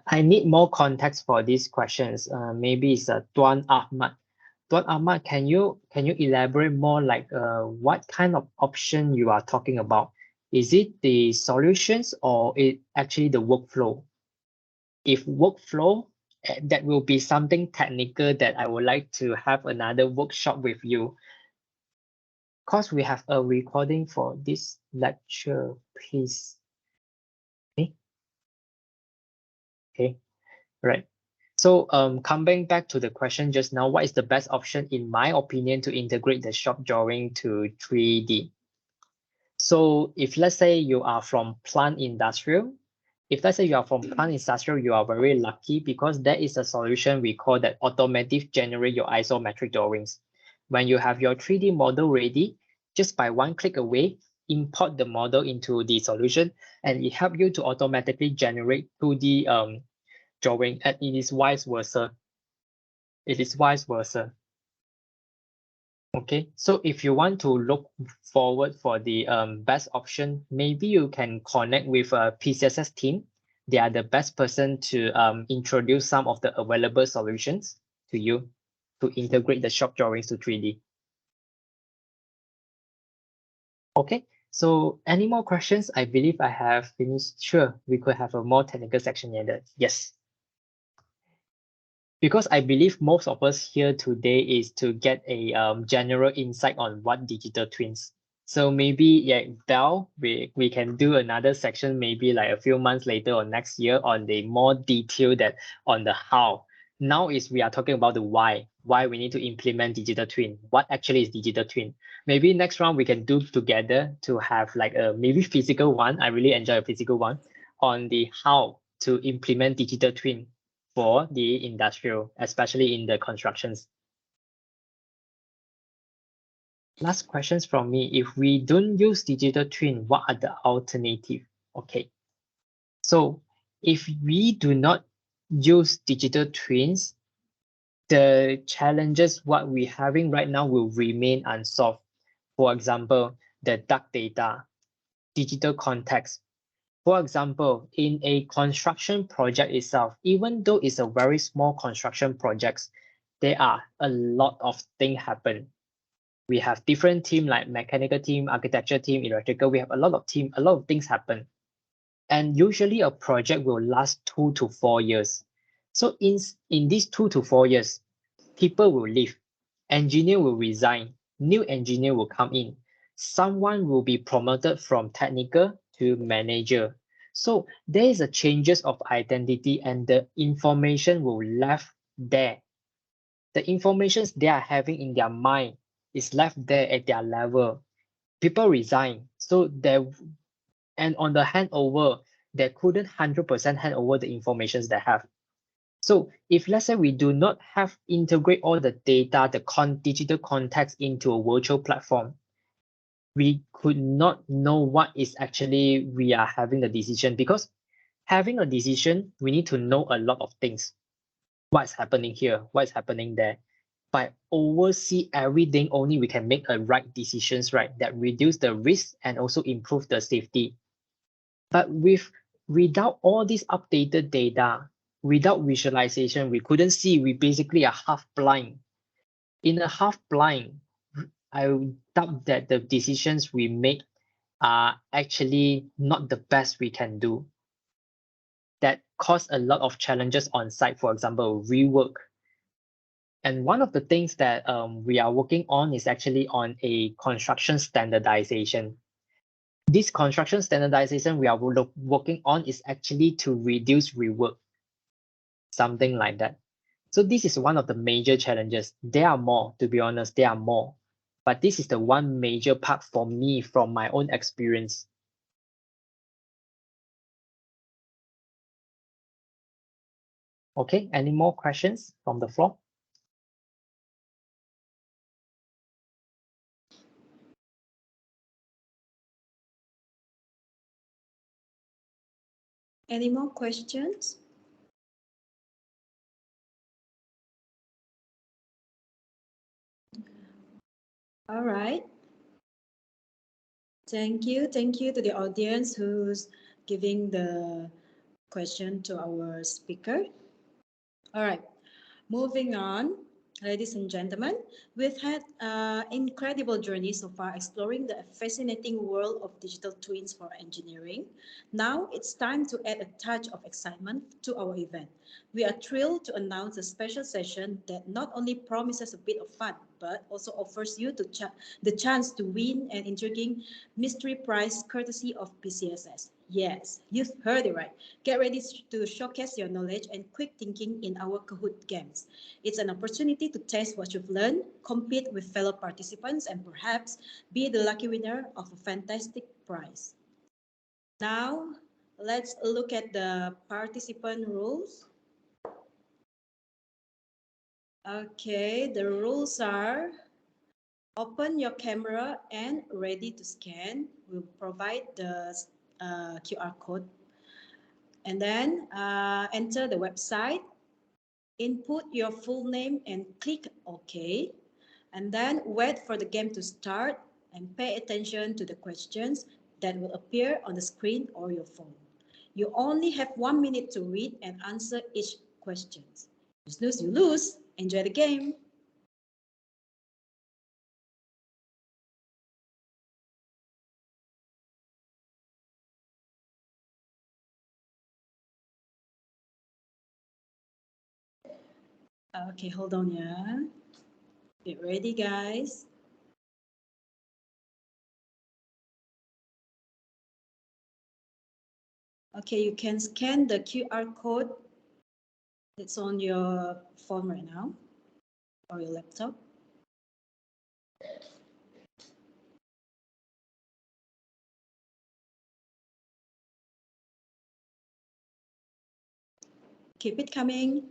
[SPEAKER 3] I need more context for these questions. Maybe it's Tuan Ahmad. Tuan Ahmad, can you elaborate more like what kind of option you are talking about? Is it the solutions or it actually the workflow? If workflow, that will be something technical that I would like to have another workshop with you. Because we have a recording for this lecture, please. Okay, right. So coming back to the question just now, what is the best option in my opinion to integrate the shop drawing to 3D? So if let's say you are from plant industrial, if let's say you are from plant industrial, you are very lucky because there is a solution we call that automatic generate your isometric drawings. When you have your 3D model ready, just by one click away, import the model into the solution, and it helps you to automatically generate 2D drawing, and it is vice versa. It is vice versa. Okay, so if you want to look forward for the best option, maybe you can connect with a PCSS team. They are the best person to introduce some of the available solutions to you to integrate the shop drawings to 3D. Okay, so any more questions? I believe I have finished. Sure, we could have a more technical section needed. Yes. Because I believe most of us here today is to get a general insight on what digital twins. So maybe, yeah, Belle, we can do another section maybe like a few months later or next year on the more detail that on the how. Now is we are talking about the why we need to implement digital twin. What actually is digital twin? Maybe next round we can do together to have like a maybe physical one. I really enjoy a physical one on the how to implement digital twin for the industrial, especially in the constructions. Last questions from me. If we don't use digital twin, what are the alternative? Okay. So if we do not use digital twins, the challenges what we're having right now will remain unsolved. For example, the dark data, digital context. For example, in a construction project itself, even though it's a very small construction projects, there are a lot of things happen. We have different team like mechanical team, architecture team, electrical. We have a lot of team, a lot of things happen. And usually a project will last 2 to 4 years. So in these 2 to 4 years, people will leave, engineer will resign, new engineer will come in, someone will be promoted from technical to manager. So there is a changes of identity and the information will left there. The informations they are having in their mind is left there at their level. People resign. So there, and on the handover, they couldn't 100% hand over the informations they have. So if let's say we do not have integrate all the data, the digital context into a virtual platform, we could not know what is actually we are having the decision, because having a decision, we need to know a lot of things. What's happening here? What's happening there? By oversee everything, only we can make a right decisions, right? That reduce the risk and also improve the safety. But without all this updated data, without visualization, we couldn't see. We basically are half blind. In a half blind, I doubt that the decisions we make are actually not the best we can do. That cause a lot of challenges on site, for example, rework. And one of the things that we are working on is actually on a construction standardization. This construction standardization we are working on is actually to reduce rework, something like that. So this is one of the major challenges. There are more, to be honest, there are more. But this is the one major part for me from my own experience. Okay, any more questions from the floor?
[SPEAKER 1] Any more questions? All right. Thank you. Thank you to the audience who's giving the question to our speaker. All right. Moving on, ladies and gentlemen, we've had an incredible journey so far exploring the fascinating world of digital twins for engineering. Now it's time to add a touch of excitement to our event. We are thrilled to announce a special session that not only promises a bit of fun, but also offers you the chance to win an intriguing mystery prize courtesy of PCSS. Yes, you've heard it right. Get ready to showcase your knowledge and quick thinking in our Kahoot games. It's an opportunity to test what you've learned, compete with fellow participants, and perhaps be the lucky winner of a fantastic prize. Now, let's look at the participant rules. Okay, the rules are: open your camera and ready to scan. We'll provide the QR code. And then enter the website, input your full name and click OK. And then wait for the game to start and pay attention to the questions that will appear on the screen or your phone. You only have 1 minute to read and answer each question. You snooze, you lose. Enjoy the game. Okay, hold on, yeah. Get ready, guys. Okay, you can scan the QR code that's on your phone right now or your laptop. Keep it coming.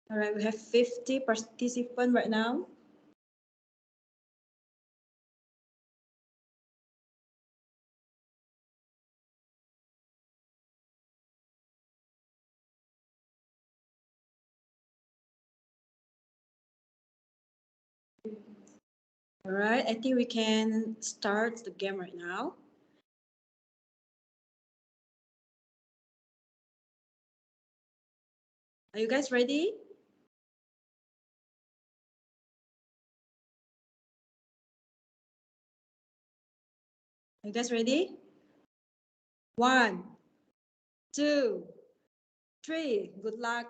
[SPEAKER 1] All right, we have 50 participants right now. All right, I think we can start the game right now. Are you guys ready? Are you guys ready? 1, 2, 3. Good luck.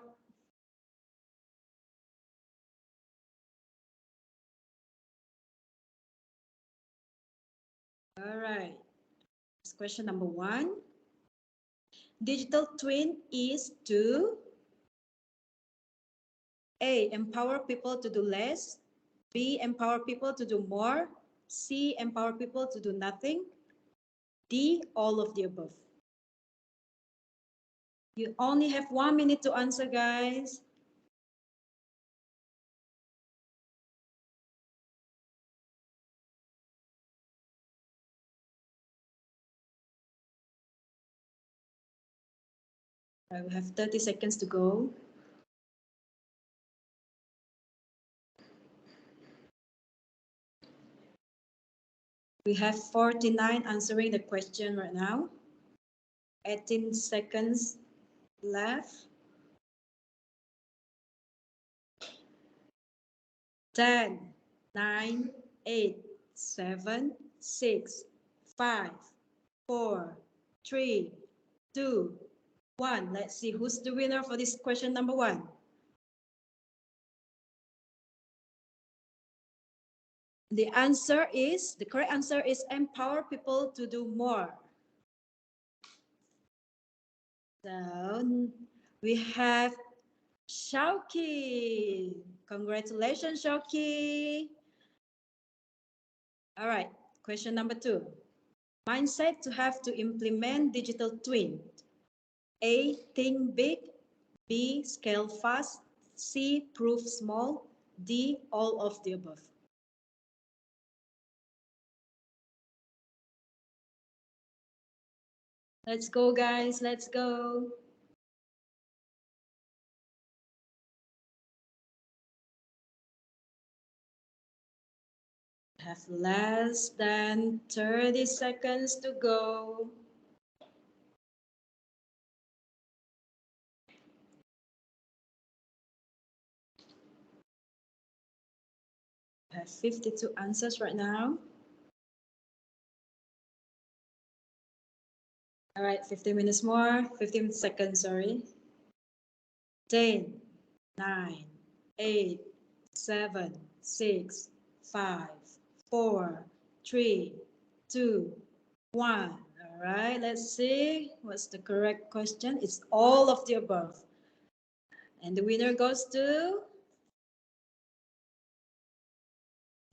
[SPEAKER 1] All right. Question number 1. Digital twin is to A. Empower people to do less. B. Empower people to do more. C. Empower people to do nothing. D. All of the above. You only have 1 minute to answer, guys. I will have 30 seconds to go. We have 49 answering the question right now. 18 seconds left. 10, 9, 8, 7, 6, 5, 4, 3, 2, 1. Let's see who's the winner for this question number 1. The correct answer is empower people to do more. So we have Shauki. Congratulations, Shauki. All right, question number 2. Mindset to have to implement digital twin. A, think big. B, scale fast. C, prove small. D, all of the above. Let's go, guys. Let's go. Have less than 30 seconds to go. I have 52 answers right now. All right, 15 minutes more, 15 seconds, sorry. 10, 9, 8, 7, 6, 5, 4, 3, 2, 1. All right, let's see what's the correct question. It's all of the above. And the winner goes to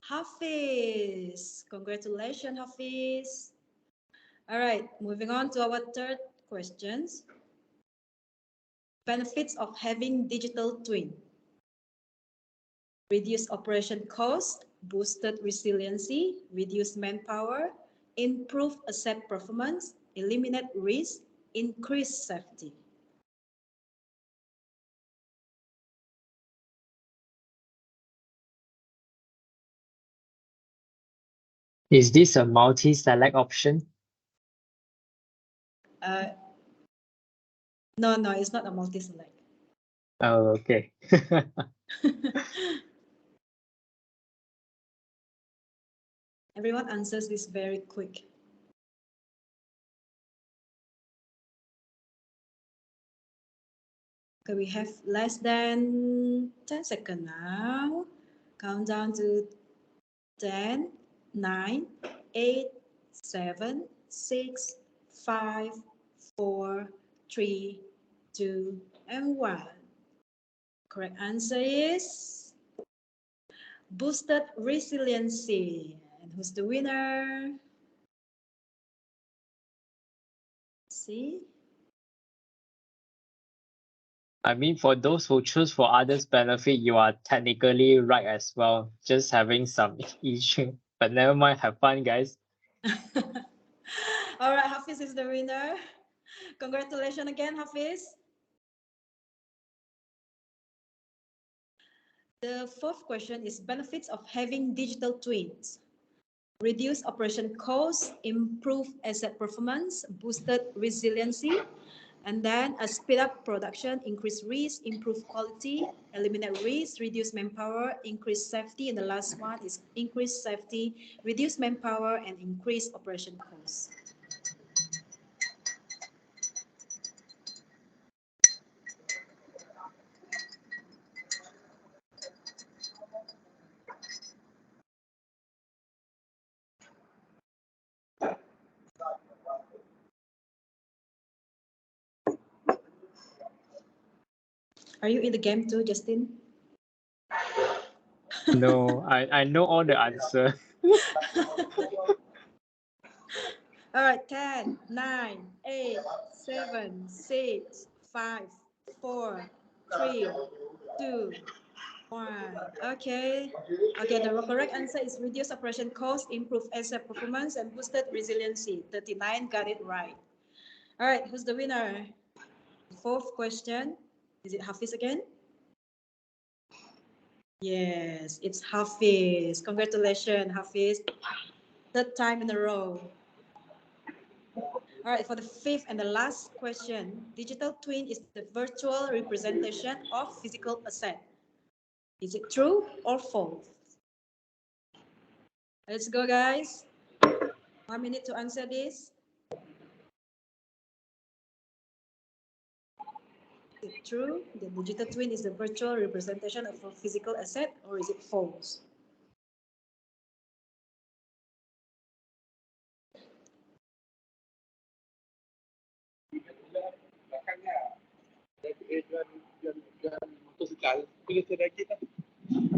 [SPEAKER 1] Hafiz. Congratulations, Hafiz. All right, moving on to our third questions. Benefits of having digital twin. Reduce operation cost, boosted resiliency, reduce manpower, improve asset performance, eliminate risk, increase safety.
[SPEAKER 3] Is this a multi-select option?
[SPEAKER 1] No, it's not a multi-select.
[SPEAKER 3] Oh, okay.
[SPEAKER 1] Everyone answers this very quick. Okay, we have less than 10 seconds now. Count down to 10, 9, 8, 7, 6, 5, 4, 3, 2, and 1. Correct answer is boosted resiliency. And who's the winner? See?
[SPEAKER 3] I mean, for those who choose for others' benefit, you are technically right as well. Just having some issue, but never mind. Have fun, guys.
[SPEAKER 1] All right, Hafiz is the winner. Congratulations again, Hafiz. The fourth question is benefits of having digital twins. Reduce operation costs, improve asset performance, boosted resiliency, and then speed up production, increase risk, improve quality, eliminate risk, reduce manpower, increase safety, and the last one is increase safety, reduce manpower, and increase operation costs. Are you in the game too, Justin?
[SPEAKER 3] No, I know all the answer.
[SPEAKER 1] All right, 10, 9, 8, 7, 6, 5, 4, 3, 2, 1. Okay. Okay, the correct answer is reduce operation cost, improve asset performance, and boosted resiliency. 39 got it right. All right, who's the winner? Fourth question. Is it Hafiz again? Yes, it's Hafiz. Congratulations, Hafiz. Third time in a row. All right, for the fifth and the last question, digital twin is the virtual representation of physical asset. Is it true or false? Let's go, guys. 1 minute to answer this. Is it true? The digital twin is the virtual representation of a physical asset, or is it false?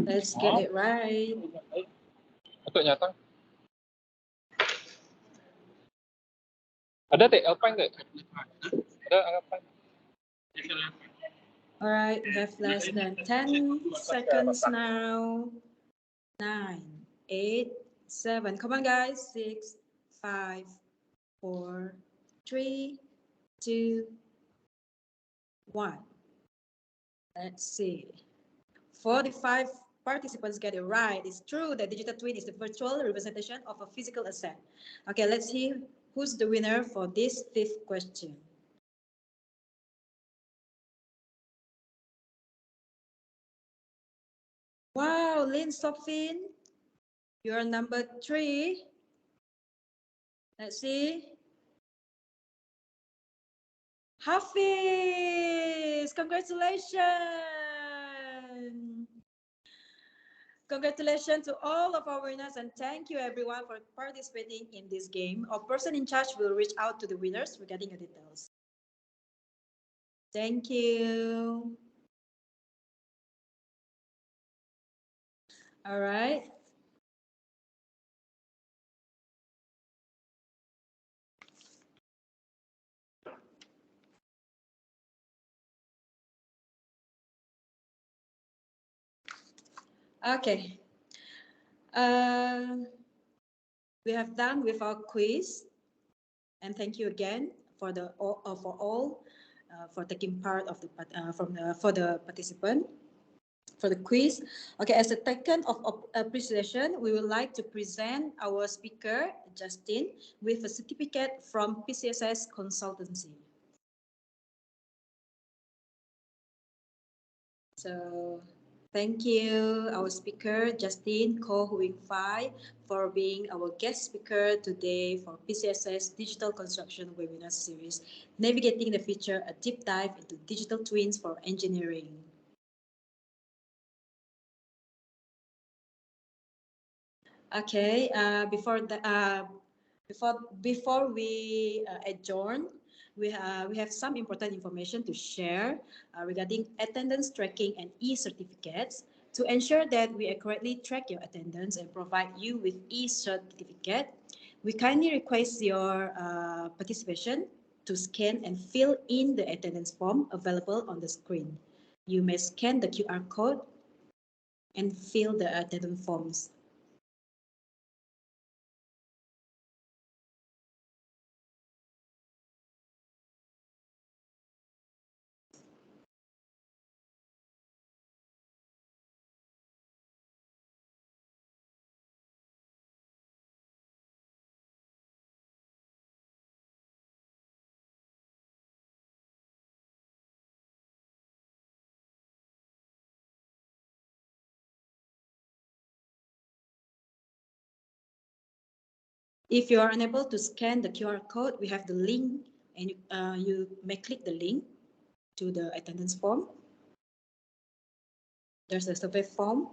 [SPEAKER 1] Let's get it right.
[SPEAKER 4] Ada tak Alpine tak? Ada Alpine.
[SPEAKER 1] All right, we have less than 10 seconds now. 9, 8, 7. Come on, guys. 6, 5, 4, 3, 2, 1. Let's see. 45 participants get it right. It's true that digital twin is the virtual representation of a physical asset. Okay, let's see who's the winner for this fifth question. Wow, Lynn Sophin, you're number 3. Let's see. Hafiz, congratulations. Congratulations to all of our winners and thank you everyone for participating in this game. Our person in charge will reach out to the winners regarding the details. Thank you. All right. Okay. We have done with our quiz, and thank you again for for taking part of the for the participant for the quiz. Okay, as a token of appreciation, we would like to present our speaker Justin with a certificate from PCSS Consultancy. So thank you, our speaker, Justin Ko Huing Phai, for being our guest speaker today for PCSS Digital Construction Webinar Series, Navigating the Future, a deep dive into digital twins for engineering. Okay, before we adjourn, we have some important information to share regarding attendance tracking and e-certificates. To ensure that we accurately track your attendance and provide you with e-certificate, we kindly request your participation to scan and fill in the attendance form available on the screen. You may scan the QR code and fill the attendance forms. If you are unable to scan the QR code, we have the link, and you may click the link to the attendance form. There's a survey form.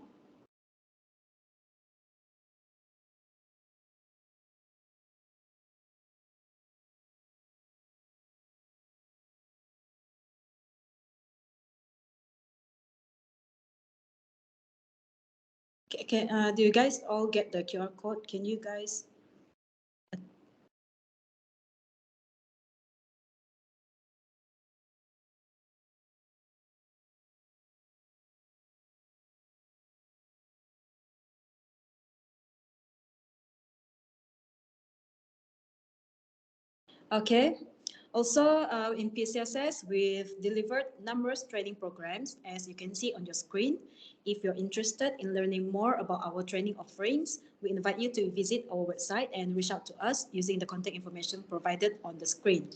[SPEAKER 1] Do you guys all get the QR code? Can you guys? Okay. Also, in PCSS, we've delivered numerous training programs, as you can see on your screen. If you're interested in learning more about our training offerings, we invite you to visit our website and reach out to us using the contact information provided on the screen.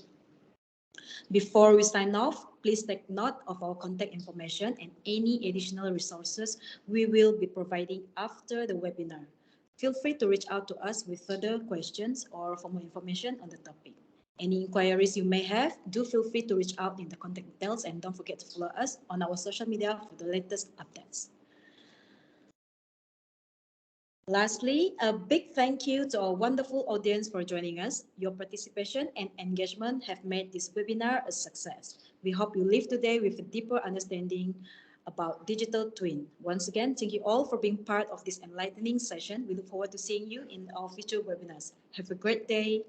[SPEAKER 1] Before we sign off, please take note of our contact information and any additional resources we will be providing after the webinar. Feel free to reach out to us with further questions or for more information on the topic. Any inquiries you may have, do feel free to reach out in the contact details, and don't forget to follow us on our social media for the latest updates. Lastly, a big thank you to our wonderful audience for joining us. Your participation and engagement have made this webinar a success. We hope you leave today with a deeper understanding about digital twin. Once again, thank you all for being part of this enlightening session. We look forward to seeing you in our future webinars. Have a great day.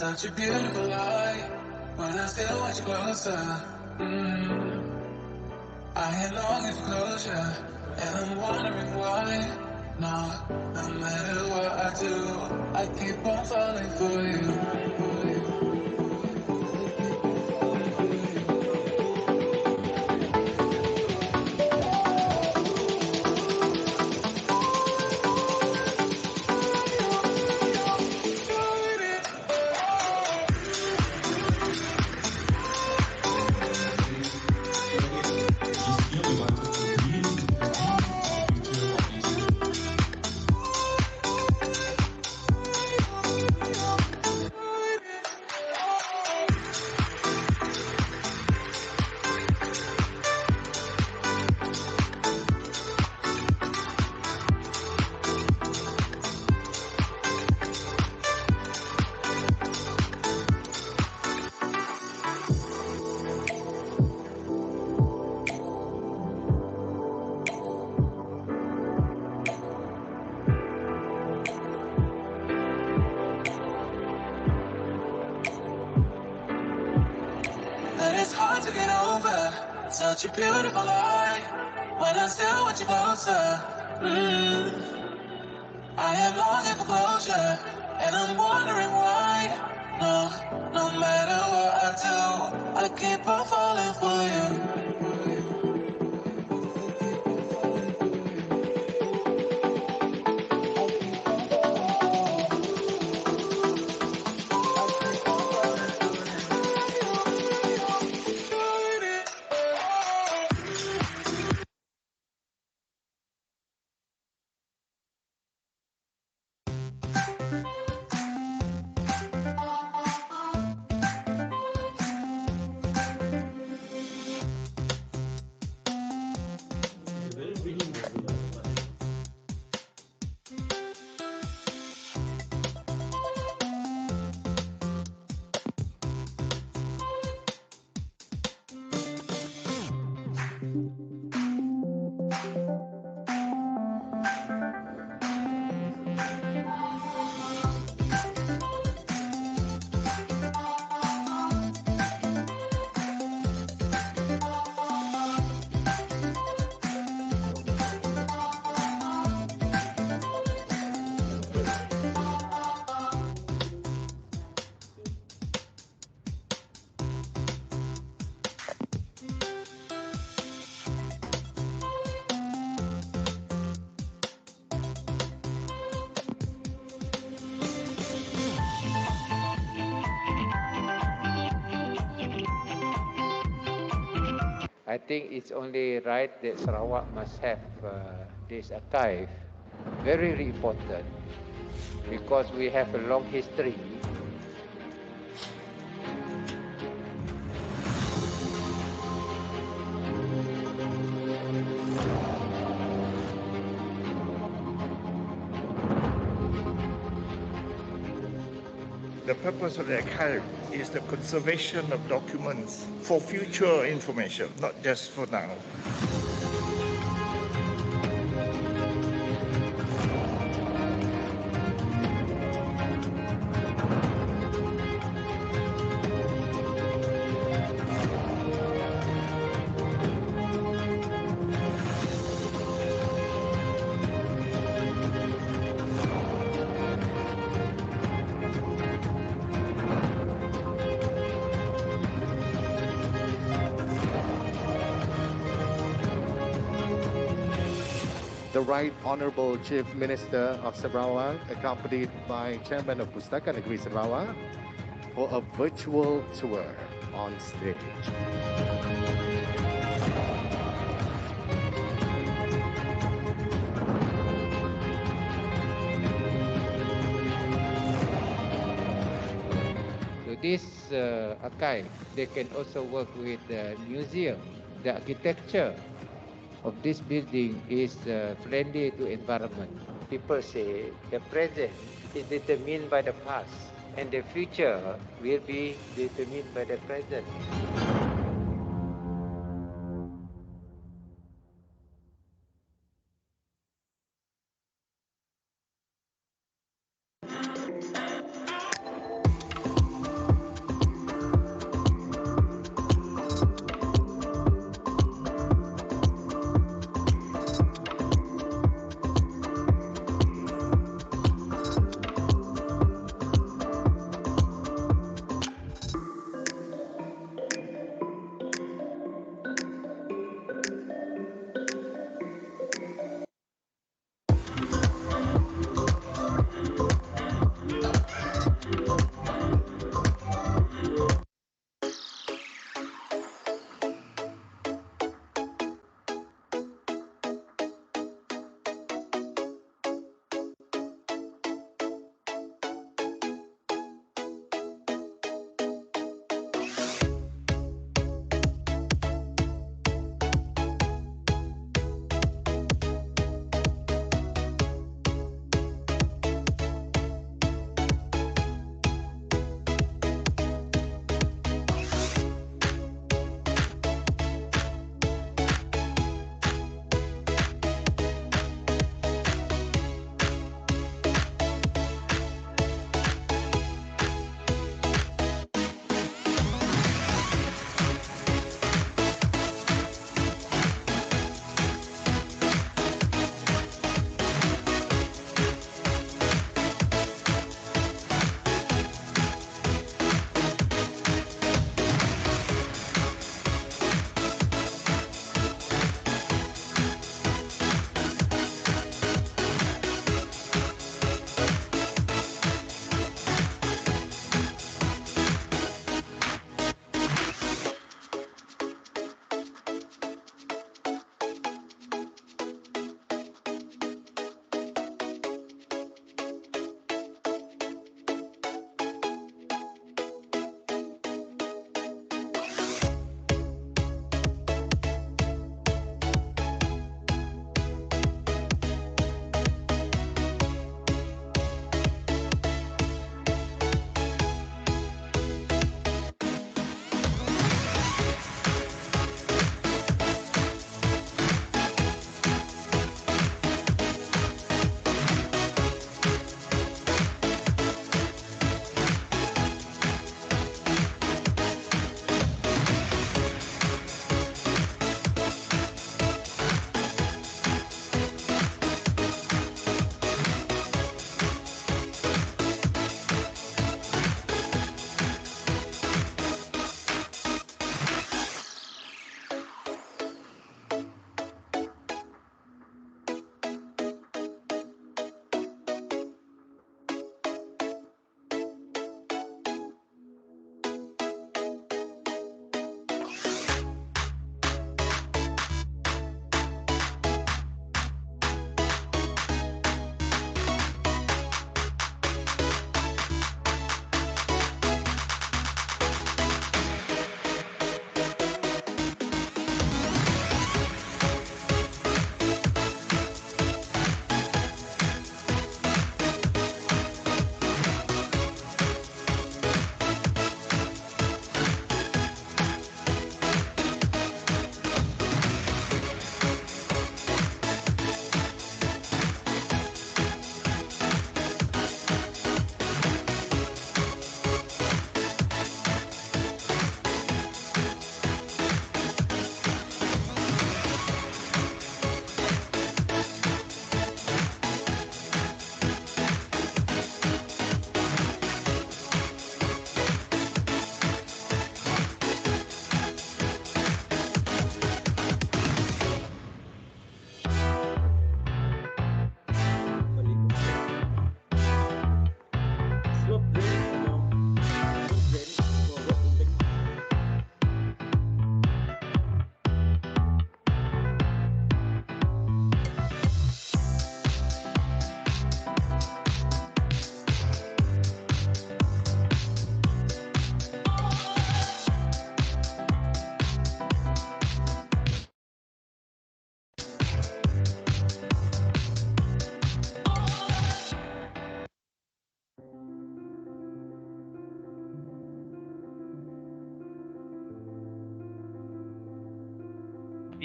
[SPEAKER 5] such a beautiful light. When I still watch you closer, I am longing for closure, and I'm wondering why. No matter what I do, I keep on falling for you. And it's hard to get over such a beautiful lie. When I still want you closer, I am longing for closure, and I'm wondering why. No matter what I do, I keep on falling for you.
[SPEAKER 6] I think it's only right that Sarawak must have this archive. Very, very important because we have a long history.
[SPEAKER 7] The purpose of the archive is the conservation of documents for future information, not just for now.
[SPEAKER 8] The Right Honorable Chief Minister of Sarawak, accompanied by Chairman of Pustaka Negeri Sarawak, for a virtual tour on stage.
[SPEAKER 6] So this archive, they can also work with the museum. The architecture of this building is friendly to environment. People say the present is determined by the past and the future will be determined by the present.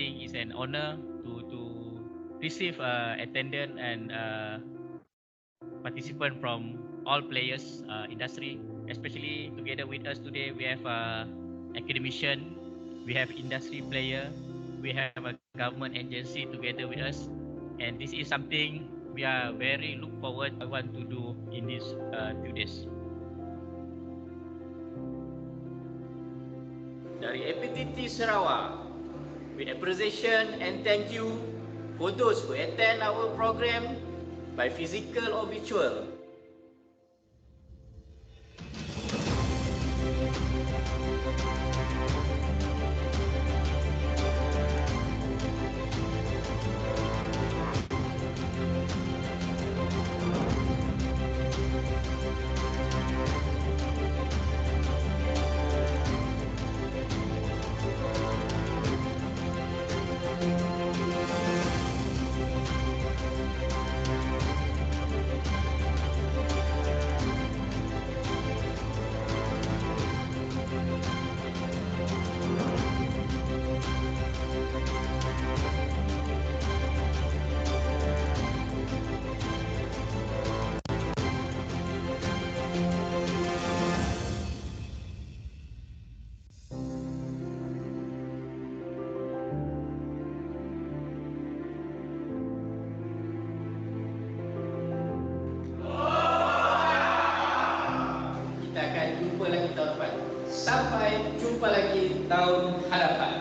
[SPEAKER 9] think it's an honor to receive attendance and participant from all players industry. Especially together with us today, we have academician, we have industry player, we have a government agency together with us, and this is something we are very look forward. I want to do in these 2 days.
[SPEAKER 10] Dari APTT Sarawak, with appreciation and thank you for those who attend our program by physical or virtual. Kita akan jumpa lagi tahun depan. Sampai jumpa lagi tahun hadapan.